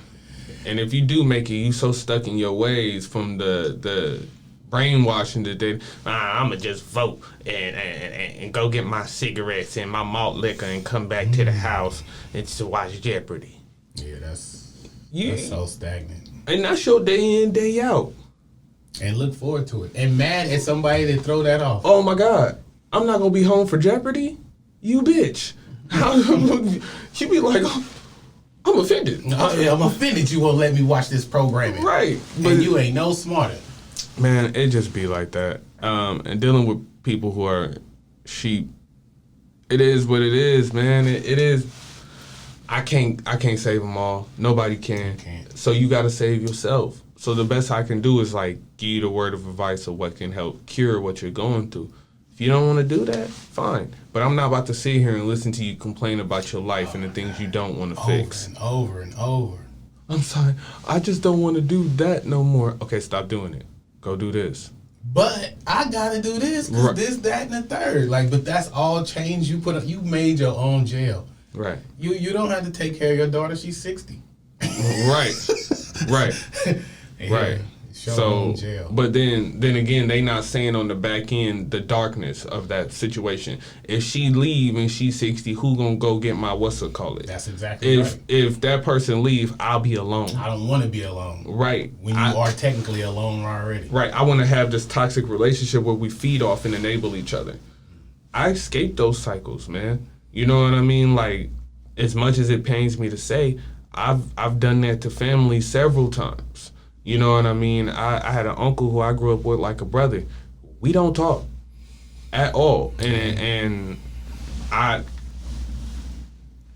And if you do make it, you so stuck in your ways from the brainwashing that I'ma just vote and go get my cigarettes and my malt liquor and come back to the house and to watch Jeopardy. Yeah, that's so stagnant. And that's your day in, day out. And look forward to it. And mad at somebody that throw that off. Oh my God, I'm not gonna be home for Jeopardy? You bitch. You be like, I'm offended. I'm offended you won't let me watch this programming. Right. And you ain't no smarter. Man, it just be like that. And dealing with people who are sheep, it is what it is, man. It is. I can't save them all. Nobody can. So you got to save yourself. So the best I can do is like give you the word of advice of what can help cure what you're going through. If you don't want to do that, fine. But I'm not about to sit here and listen to you complain about your life and the things you don't want to fix. Over and over. I'm sorry. I just don't want to do that no more. Okay, stop doing it. Go do this. But I gotta do this because this, that, and the third. But that's all change you put up. You made your own jail. Right. You don't have to take care of your daughter. She's 60. Right. Right. So, jail. But then again, they not saying on the back end the darkness of that situation. If she leave and she's 60, who gonna go get my what's-it-call-it? That's exactly right. If that person leave, I'll be alone. I don't want to be alone. Right. When you are technically alone already. Right. I want to have this toxic relationship where we feed off and enable each other. I escaped those cycles, man. You know what I mean? Like, as much as it pains me to say, I've done that to family several times. You know what I mean? I had an uncle who I grew up with like a brother. We don't talk at all. And it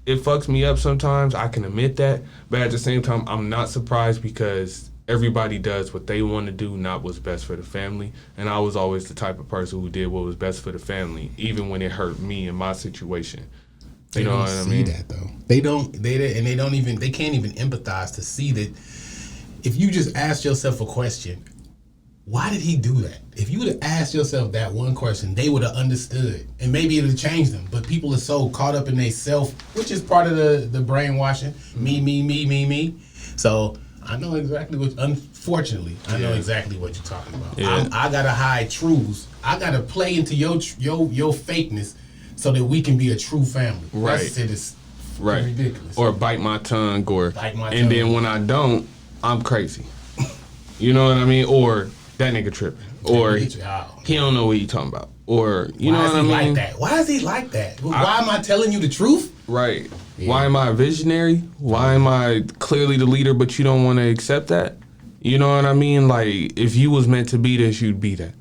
fucks me up sometimes. I can admit that. But at the same time, I'm not surprised because everybody does what they want to do, not what's best for the family. And I was always the type of person who did what was best for the family, even when it hurt me in my situation. They don't see that though. They can't even empathize to see that. If you just ask yourself a question, why did he do that? If you would have asked yourself that one question, they would have understood. And maybe it would have changed them. But people are so caught up in their self, which is part of the brainwashing. Me. So I know exactly unfortunately, I know exactly what you're talking about. Yeah. I got to hide truths. I got to play into your fakeness so that we can be a true family. Right. That shit is ridiculous. Or bite my tongue. And then when I don't, I'm crazy. You know what I mean? Or that nigga tripping. Or he don't know what he talking about. Or, you know what I mean? Like that? Why is he like that? Why am I telling you the truth? Right. Yeah. Why am I a visionary? Why am I clearly the leader, but you don't want to accept that? You know what I mean? Like, if you was meant to be this, you'd be that.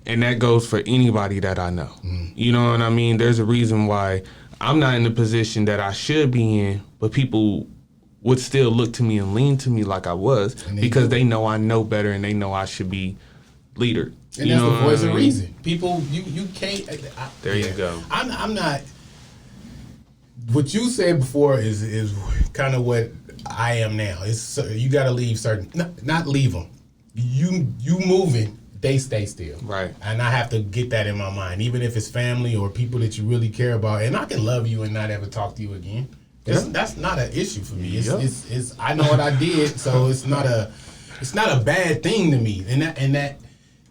And that goes for anybody that I know. You know what I mean? There's a reason why I'm not in the position that I should be in, but people would still look to me and lean to me like I was because they know I know better and they know I should be leader. And that's the voice of reason. People, you can't. There you go. I'm not. What you said before is kind of what I am now. It's you got to leave certain, not leave them. You moving, they stay still. Right. And I have to get that in my mind, even if it's family or people that you really care about. And I can love you and not ever talk to you again. That's not an issue for me. It's I know what I did, so it's not a bad thing to me, and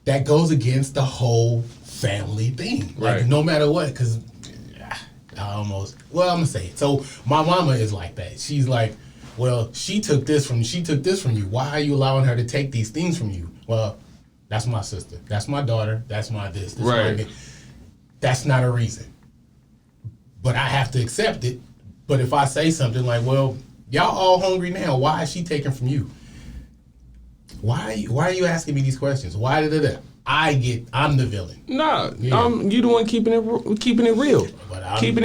that goes against the whole family thing. Like, no matter what, because I'm gonna say it. So my mama is like that. She's like, well, she took this from you. Why are you allowing her to take these things from you? Well, that's my sister. That's my daughter. That's my this. Right. That's not a reason. But I have to accept it. But if I say something like, well, y'all all hungry now, why is she taking from you? Why are you asking me these questions? Why did it? I'm the villain. Nah, you the one keeping it real, keeping it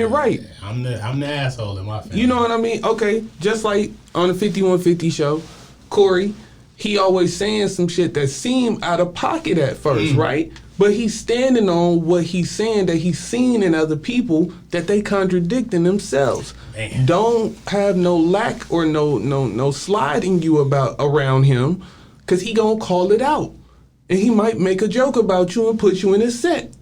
right. I'm the asshole in my family. You know what I mean? Okay, just like on the 5150 show, Corey, he always saying some shit that seem out of pocket at first, right? But he's standing on what he's saying that he's seen in other people that they contradicting themselves. Man. Don't have no lack or no sliding you about around him, cause he gonna call it out, and he might make a joke about you and put you in his set.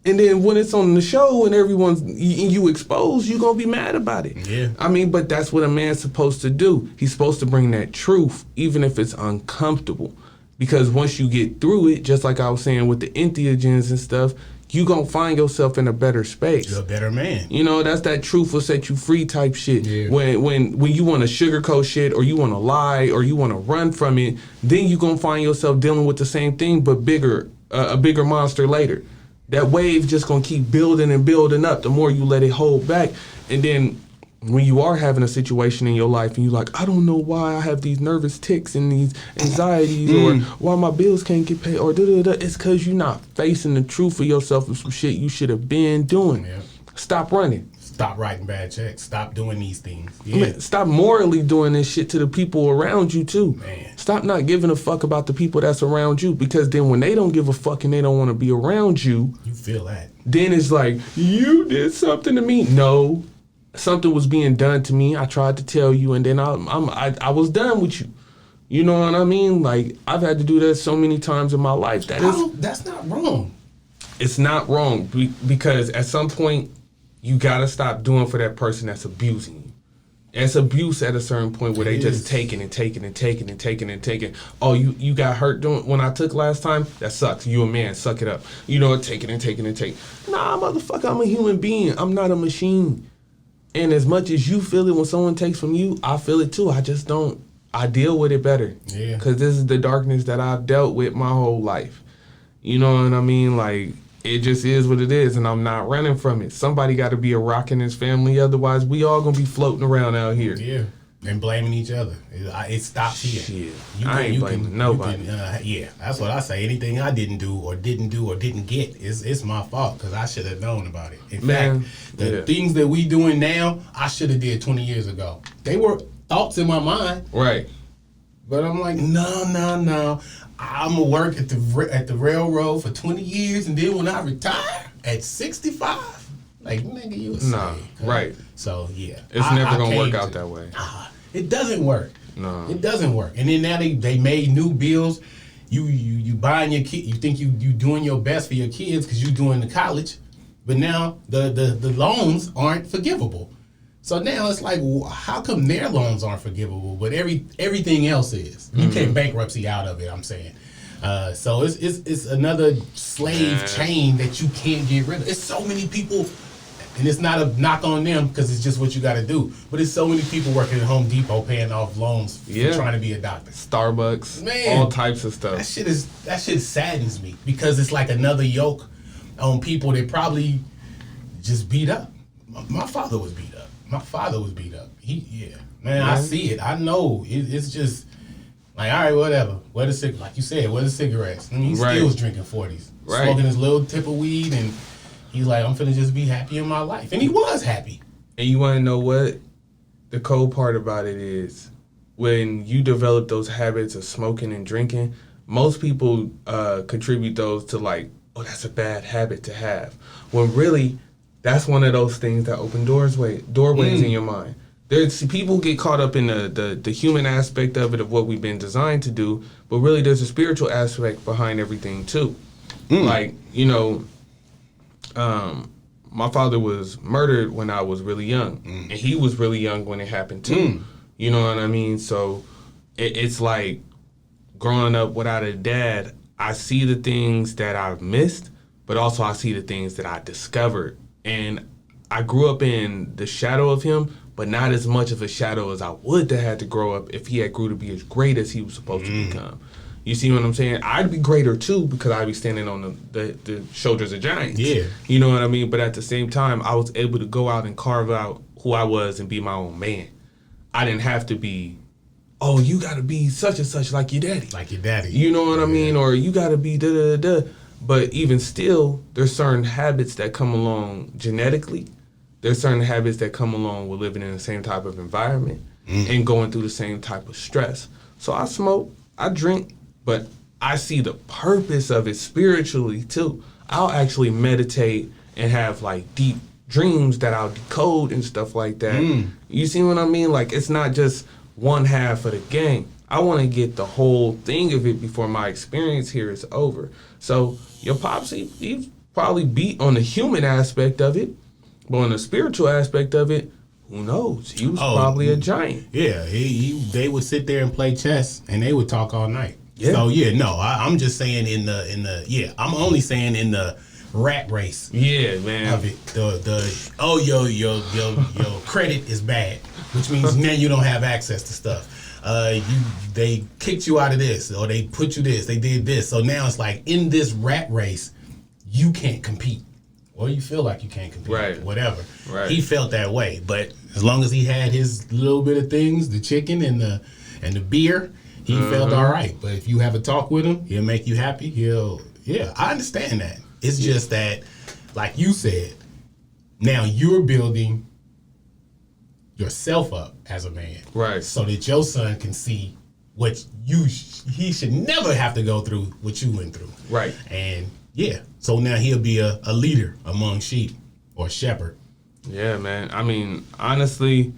And then when it's on the show and everyone's you exposed, you gonna be mad about it. Yeah. I mean, but that's what a man's supposed to do. He's supposed to bring that truth, even if it's uncomfortable. Because once you get through it, just like I was saying with the entheogens and stuff, you gonna find yourself in a better space. You're a better man. You know, that's that truth will set you free type shit. Yeah. When you want to sugarcoat shit, or you want to lie, or you want to run from it, then you gonna find yourself dealing with the same thing, but bigger, a bigger monster later. That wave just gonna keep building and building up the more you let it hold back. And then when you are having a situation in your life and you're like, I don't know why I have these nervous tics and these anxieties or why my bills can't get paid or da-da-da, it's because you're not facing the truth of yourself of some shit you should have been doing. Yeah. Stop running. Stop writing bad checks. Stop doing these things. I Yeah. mean, stop morally doing this shit to the people around you too. Man. Stop not giving a fuck about the people that's around you, because then when they don't give a fuck and they don't want to be around you, You feel that. then it's like, you did something to me. No, something was being done to me. I tried to tell you, and then I was done with you. You know what I mean? Like, I've had to do that so many times in my life. That's not wrong. It's not wrong, because at some point you gotta stop doing for that person that's abusing you. It's abuse at a certain point where they just taking and taking and taking and taking and taking. Oh, you got hurt when I took last time? That sucks. You a man, suck it up. You know, taking and taking and taking. Nah, motherfucker, I'm a human being. I'm not a machine. And as much as you feel it when someone takes from you, I feel it too. I just don't. I deal with it better. Yeah. Because this is the darkness that I've dealt with my whole life. You know what I mean? Like, it just is what it is, and I'm not running from it. Somebody got to be a rock in his family, otherwise we all gonna be floating around out here. Yeah. And blaming each other. It stops here. Shit. I ain't blaming nobody. Yeah, that's what I say. Anything I didn't do or didn't get, it's my fault, because I should have known about it. In fact, the things that we doing now, I should have did 20 years ago. They were thoughts in my mind. Right. But I'm like, no. I'm going to work at the railroad for 20 years, and then when I retire at 65, like, nigga, you a slave. Right. So, yeah. It's never going to work out that way. It doesn't work. No. It doesn't work. And then now they made new bills. You buying your kid. You think you doing your best for your kids because you doing the college, but now the loans aren't forgivable. So now it's like, how come their loans aren't forgivable, but everything else is? You can't bankruptcy out of it. I'm saying. So it's another slave chain that you can't get rid of. It's so many people. And it's not a knock on them, because it's just what you got to do. But it's so many people working at Home Depot paying off loans for trying to be a doctor. Starbucks, Man, all types of stuff. That shit saddens me, because it's like another yoke on people that probably just beat up. My father was beat up. I see it. I know. It's just like, all right, whatever. Like you said, where the cigarettes? I mean, he still was drinking 40s, smoking his little tip of weed, and he's like, I'm finna just be happy in my life. And he was happy. And you want to know what? The cold part about it is, when you develop those habits of smoking and drinking, most people contribute those to like, oh, that's a bad habit to have. When really, that's one of those things that open doorways in your mind. There's people get caught up in the human aspect of it, of what we've been designed to do, but really there's a spiritual aspect behind everything too. Like, you know, my father was murdered when I was really young, and he was really young when it happened too. You know what I mean? So it's like, growing up without a dad, I see the things that I've missed, but also I see the things that I discovered. And I grew up in the shadow of him, but not as much of a shadow as I would have had to grow up if he had grew to be as great as he was supposed to become. You see what I'm saying? I'd be greater too, because I'd be standing on the shoulders of giants. Yeah. You know what I mean? But at the same time, I was able to go out and carve out who I was and be my own man. I didn't have to be, oh, you got to be such and such like your daddy. Like your daddy. You know what I mean? Or you got to be da-da-da-da. But even still, there's certain habits that come along genetically. There's certain habits that come along with living in the same type of environment and going through the same type of stress. So I smoke. I drink, but I see the purpose of it spiritually too. I'll actually meditate and have like deep dreams that I'll decode and stuff like that. You see what I mean? Like, it's not just one half of the game. I want to get the whole thing of it before my experience here is over. So your pops, he probably beat on the human aspect of it, but on the spiritual aspect of it, who knows? He was probably a giant. Yeah, they would sit there and play chess, and they would talk all night. Yeah. So I'm just saying I'm only saying in the rat race. Yeah, man. Of it, your credit is bad, which means now you don't have access to stuff. They kicked you out of this, or they put you this, they did this. So now it's like in this rat race, you can't compete. Or you feel like you can't compete, right? Whatever. Right. He felt that way, but as long as he had his little bit of things, the chicken and the beer, he felt all right. But if you have a talk with him, he'll make you happy. I understand that. It's just that, like you said, now you're building yourself up as a man, right? So that your son can see what he should never have to go through what you went through, right? And so now he'll be a leader among sheep or shepherd. Yeah, man. I mean, honestly,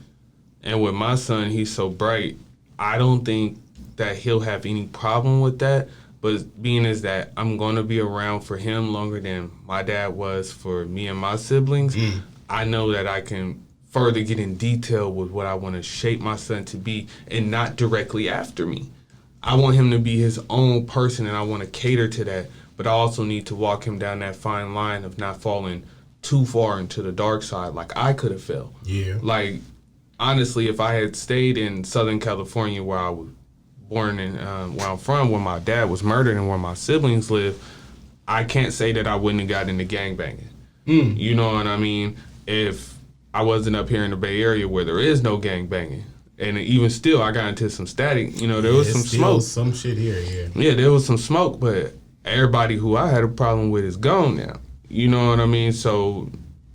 and with my son, he's so bright, I don't think that he'll have any problem with that. But being is that I'm going to be around for him longer than my dad was for me and my siblings, I know that I can further get in detail with what I want to shape my son to be and not directly after me. I want him to be his own person, and I want to cater to that. But I also need to walk him down that fine line of not falling too far into the dark side like I could have fell. Yeah. Like, honestly, if I had stayed in Southern California where I was born and where I'm from, where my dad was murdered and where my siblings live, I can't say that I wouldn't have gotten into gangbanging. You know what I mean? If I wasn't up here in the Bay Area where there is no gangbanging. And even still, I got into some static. There was some smoke. Some shit here, Yeah, there was some smoke, but everybody who I had a problem with is gone now. You know what I mean? So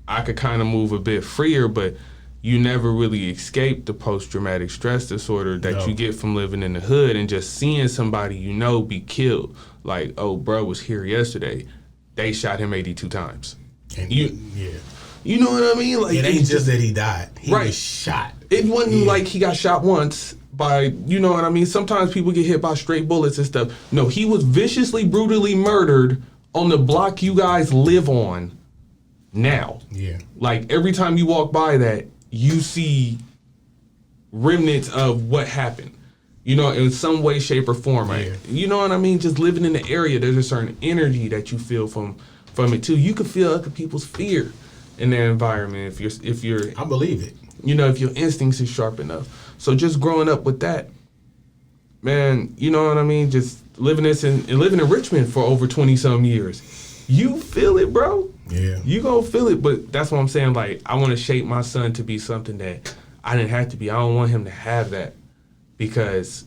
I could kind of move a bit freer, but you never really escape the post-traumatic stress disorder that you get from living in the hood and just seeing somebody be killed. Like, oh, bro was here yesterday. They shot him 82 times. And you know what I mean? Like, it ain't just that he died. He right. was shot. It wasn't like he got shot once by, you know what I mean? Sometimes people get hit by straight bullets and stuff. No, he was viciously, brutally murdered on the block you guys live on now. Yeah. Like, every time you walk by that, you see remnants of what happened. In some way, shape, or form. Yeah. Right? You know what I mean? Just living in the area, there's a certain energy that you feel from it too. You can feel other people's fear in that environment if you're I believe it. If your instincts is sharp enough. So just growing up with that, man, you know what I mean? Just living in Richmond for over 20-some years. You feel it, bro. Yeah. You gonna feel it, but that's what I'm saying. Like, I want to shape my son to be something that I didn't have to be. I don't want him to have that, because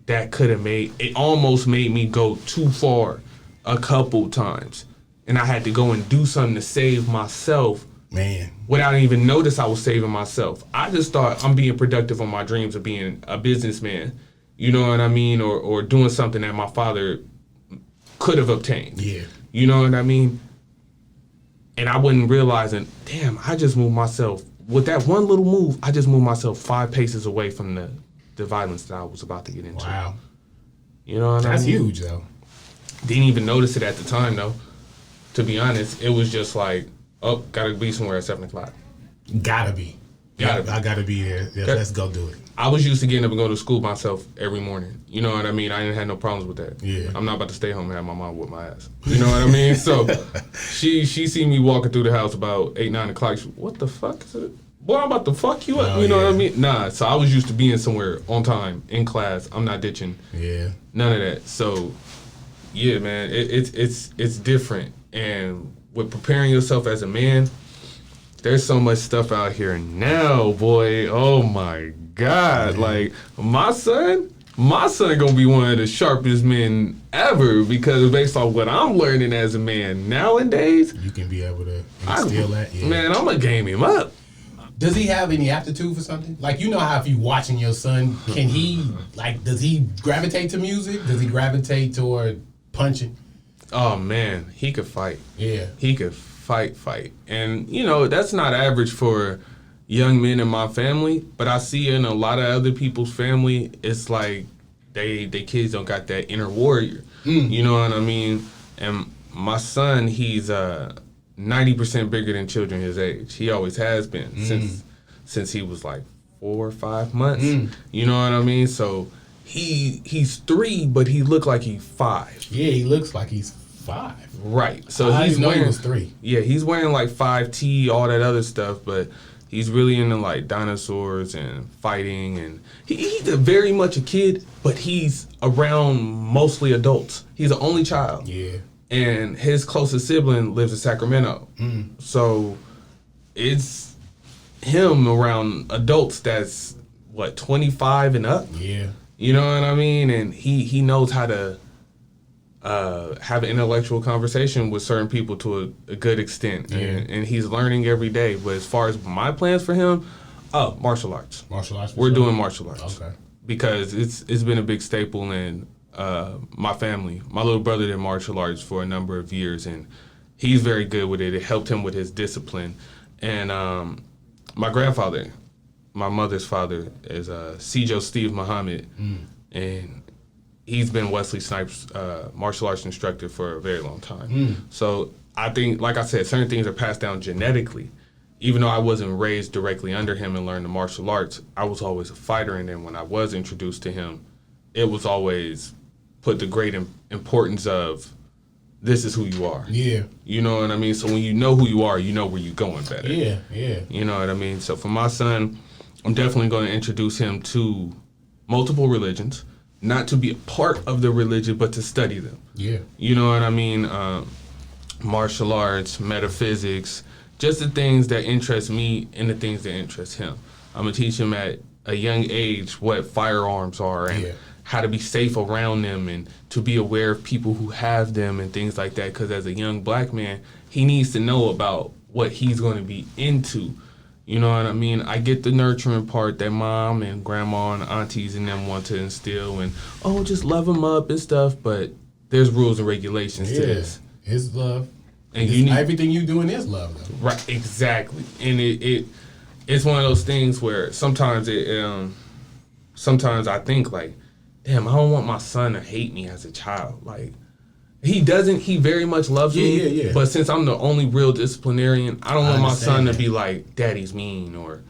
that could have almost made me go too far a couple times. And I had to go and do something to save myself. Man. Without even notice I was saving myself. I just thought I'm being productive on my dreams of being a businessman. You know what I mean? Or doing something that my father could have obtained. Yeah. You know what I mean? And I wasn't realizing, damn, I just moved myself. With that one little move, I just moved myself 5 paces away from the violence that I was about to get into. Wow. You know what I mean? That's huge, though. Didn't even notice it at the time, though. To be honest, it was just like, oh, gotta be somewhere at 7 o'clock. Gotta be. I gotta be there. Yeah, let's go do it. I was used to getting up and going to school myself every morning. You know what I mean? I didn't have no problems with that. Yeah. I'm not about to stay home and have my mom whip my ass. You know what I mean? So she seen me walking through the house about 8, 9 o'clock. She, what the fuck is it? Boy, I'm about to fuck you up. You know what I mean? Nah. So I was used to being somewhere on time in class. I'm not ditching. Yeah. None of that. So yeah, man, it's different. And with preparing yourself as a man, there's so much stuff out here now, boy. Oh my God. Like, my son gonna be one of the sharpest men ever, because based on what I'm learning as a man nowadays, you can be able to instill that. Yeah. Man, I'm gonna game him up. Does he have any aptitude for something? Like, you know how if you watching your son, can he, like, does he gravitate to music? Does he gravitate toward punching? Oh man, he could fight. Yeah. He could fight. And you know, that's not average for young men in my family, but I see in a lot of other people's family, it's like they kids don't got that inner warrior. You know what I mean? And my son, he's 90% bigger than children his age. He always has been since he was like 4 or 5 months. You know what I mean? So he's 3, but he looked like he's 5. Yeah, he looks like he's 5. Right. So I he's didn't know wearing he was 3. Yeah, he's wearing like 5T, all that other stuff, but he's really into like dinosaurs and fighting, and he's very much a kid, but he's around mostly adults. He's the only child. Yeah. And his closest sibling lives in Sacramento. So it's him around adults that's, 25 and up? Yeah. You know what I mean? And he knows how to have an intellectual conversation with certain people to a good extent. Yeah. And he's learning every day. But as far as my plans for him, martial arts. Martial arts? We're doing martial arts. Okay. Because it's been a big staple in my family. My little brother did martial arts for a number of years, and he's very good with it. It helped him with his discipline. And my grandfather, my mother's father, is Sijo Steve Muhammad, and he's been Wesley Snipes' martial arts instructor for a very long time. So I think, like I said, certain things are passed down genetically. Even though I wasn't raised directly under him and learned the martial arts, I was always a fighter, and then when I was introduced to him, it was always put the great importance of, this is who you are. Yeah. You know what I mean? So when you know who you are, you know where you're going better. Yeah, yeah. You know what I mean? So for my son, I'm definitely going to introduce him to multiple religions, not to be a part of the religion, but to study them. Yeah. You know what I mean? Martial arts, metaphysics, just the things that interest me and the things that interest him. I'm going to teach him at a young age what firearms are and how to be safe around them and to be aware of people who have them and things like that. Because as a young black man, he needs to know about what he's going to be into. You know what I mean? I get the nurturing part that mom and grandma and aunties and them want to instill and, just love them up and stuff. But there's rules and regulations to this. It's love. And everything you doing is love, though. Right, exactly. And it's one of those things where sometimes sometimes I think like, damn, I don't want my son to hate me as a child. Like, he very much loves me. Yeah. But since I'm the only real disciplinarian, I don't want my son to be like, daddy's mean or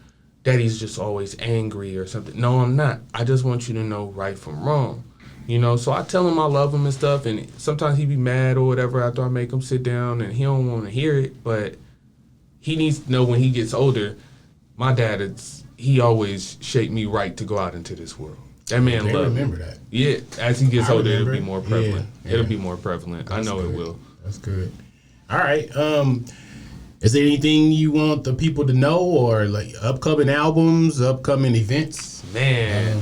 daddy's just always angry or something. No, I'm not. I just want you to know right from wrong. You know, so I tell him I love him and stuff, and sometimes he be mad or whatever after I make him sit down, and he don't want to hear it, but he needs to know when he gets older, my dad, he always shaped me right to go out into this world. That man loved me. Remember that. Yeah, as he gets older, it'll be more prevalent. Yeah. It'll be more prevalent. I know good. It will. That's good. All right. Is there anything you want the people to know, or like upcoming albums, upcoming events? Man,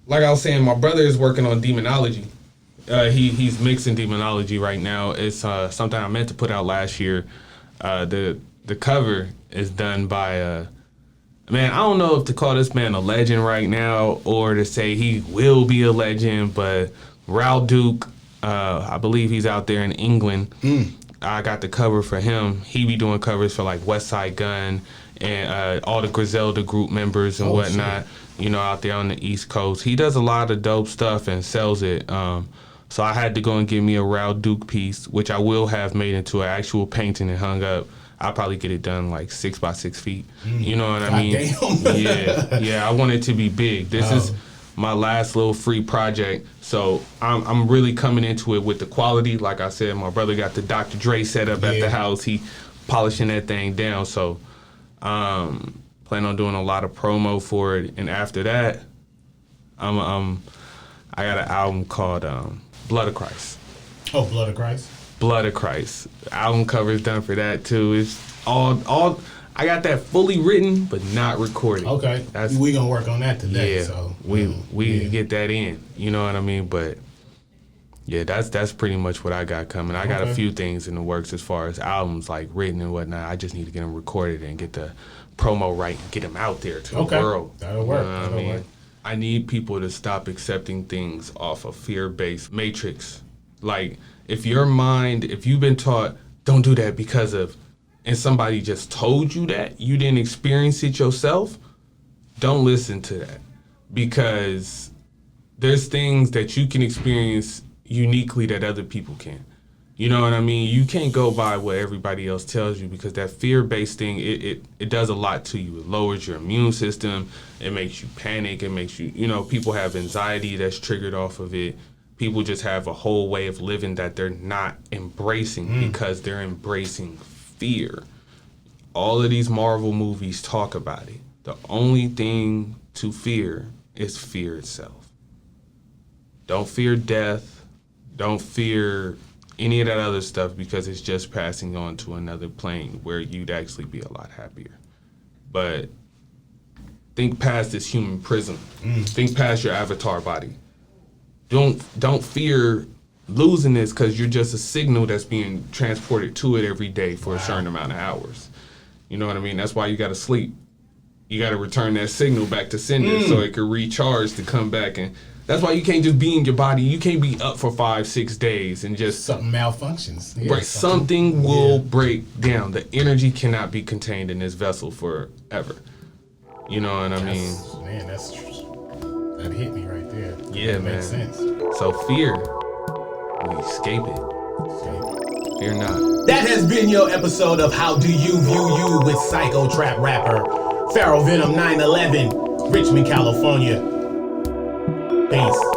like I was saying, my brother is working on demonology. He's mixing demonology right now. It's something I meant to put out last year. The cover is done by man, I don't know if to call this man a legend right now or to say he will be a legend, but Raul Duke, I believe he's out there in England. I got the cover for him. He be doing covers for like West Side Gun and all the Griselda group members and whatnot. Shit. You know, out there on the East Coast. He does a lot of dope stuff and sells it. So I had to go and get me a Raul Duke piece, which I will have made into an actual painting and hung up. I'll probably get it done like 6 by 6 feet. You know what I mean? Damn. Yeah. I want it to be big. This is my last little free project. So I'm really coming into it with the quality. Like I said, my brother got the Dr. Dre set up at the house. He polishing that thing down. So plan on doing a lot of promo for it, and after that, I got an album called Blood of Christ. Oh, Blood of Christ. Blood of Christ. Album cover is done for that too. It's all. I got that fully written, but not recorded. Okay, we gonna work on that today. Yeah, so we get that in. You know what I mean? But yeah, that's pretty much what I got coming. I got a few things in the works as far as albums like written and whatnot. I just need to get them recorded and get the promo right and get them out there to the world. That'll work. You know what I mean? I need people to stop accepting things off a fear-based matrix. Like, if you've been taught, don't do that because of, and somebody just told you that, you didn't experience it yourself, don't listen to that. Because there's things that you can experience uniquely that other people can. You know what I mean? You can't go by what everybody else tells you, because that fear-based thing, it does a lot to you. It lowers your immune system. It makes you panic. It makes you, people have anxiety that's triggered off of it. People just have a whole way of living that they're not embracing because they're embracing fear. All of these Marvel movies talk about it. The only thing to fear is fear itself. Don't fear death. Don't fear any of that other stuff, because it's just passing on to another plane where you'd actually be a lot happier. But think past this human prism. Think past your avatar body. Don't fear losing this, because you're just a signal that's being transported to it every day for a certain amount of hours. You know what I mean? That's why you got to sleep. You got to return that signal back to sender so it can recharge to come back. And that's why you can't just be in your body. You can't be up for 5-6 days and just... Something malfunctions. Yeah, right, something will break down. The energy cannot be contained in this vessel forever. You know what I mean? Man, that hit me right there. Yeah, that man. Makes sense. So fear, we escape it. Fear not. That has been your episode of How Do You View You with Psycho Trap rapper Pharaoh Venom911, Richmond, California. Peace.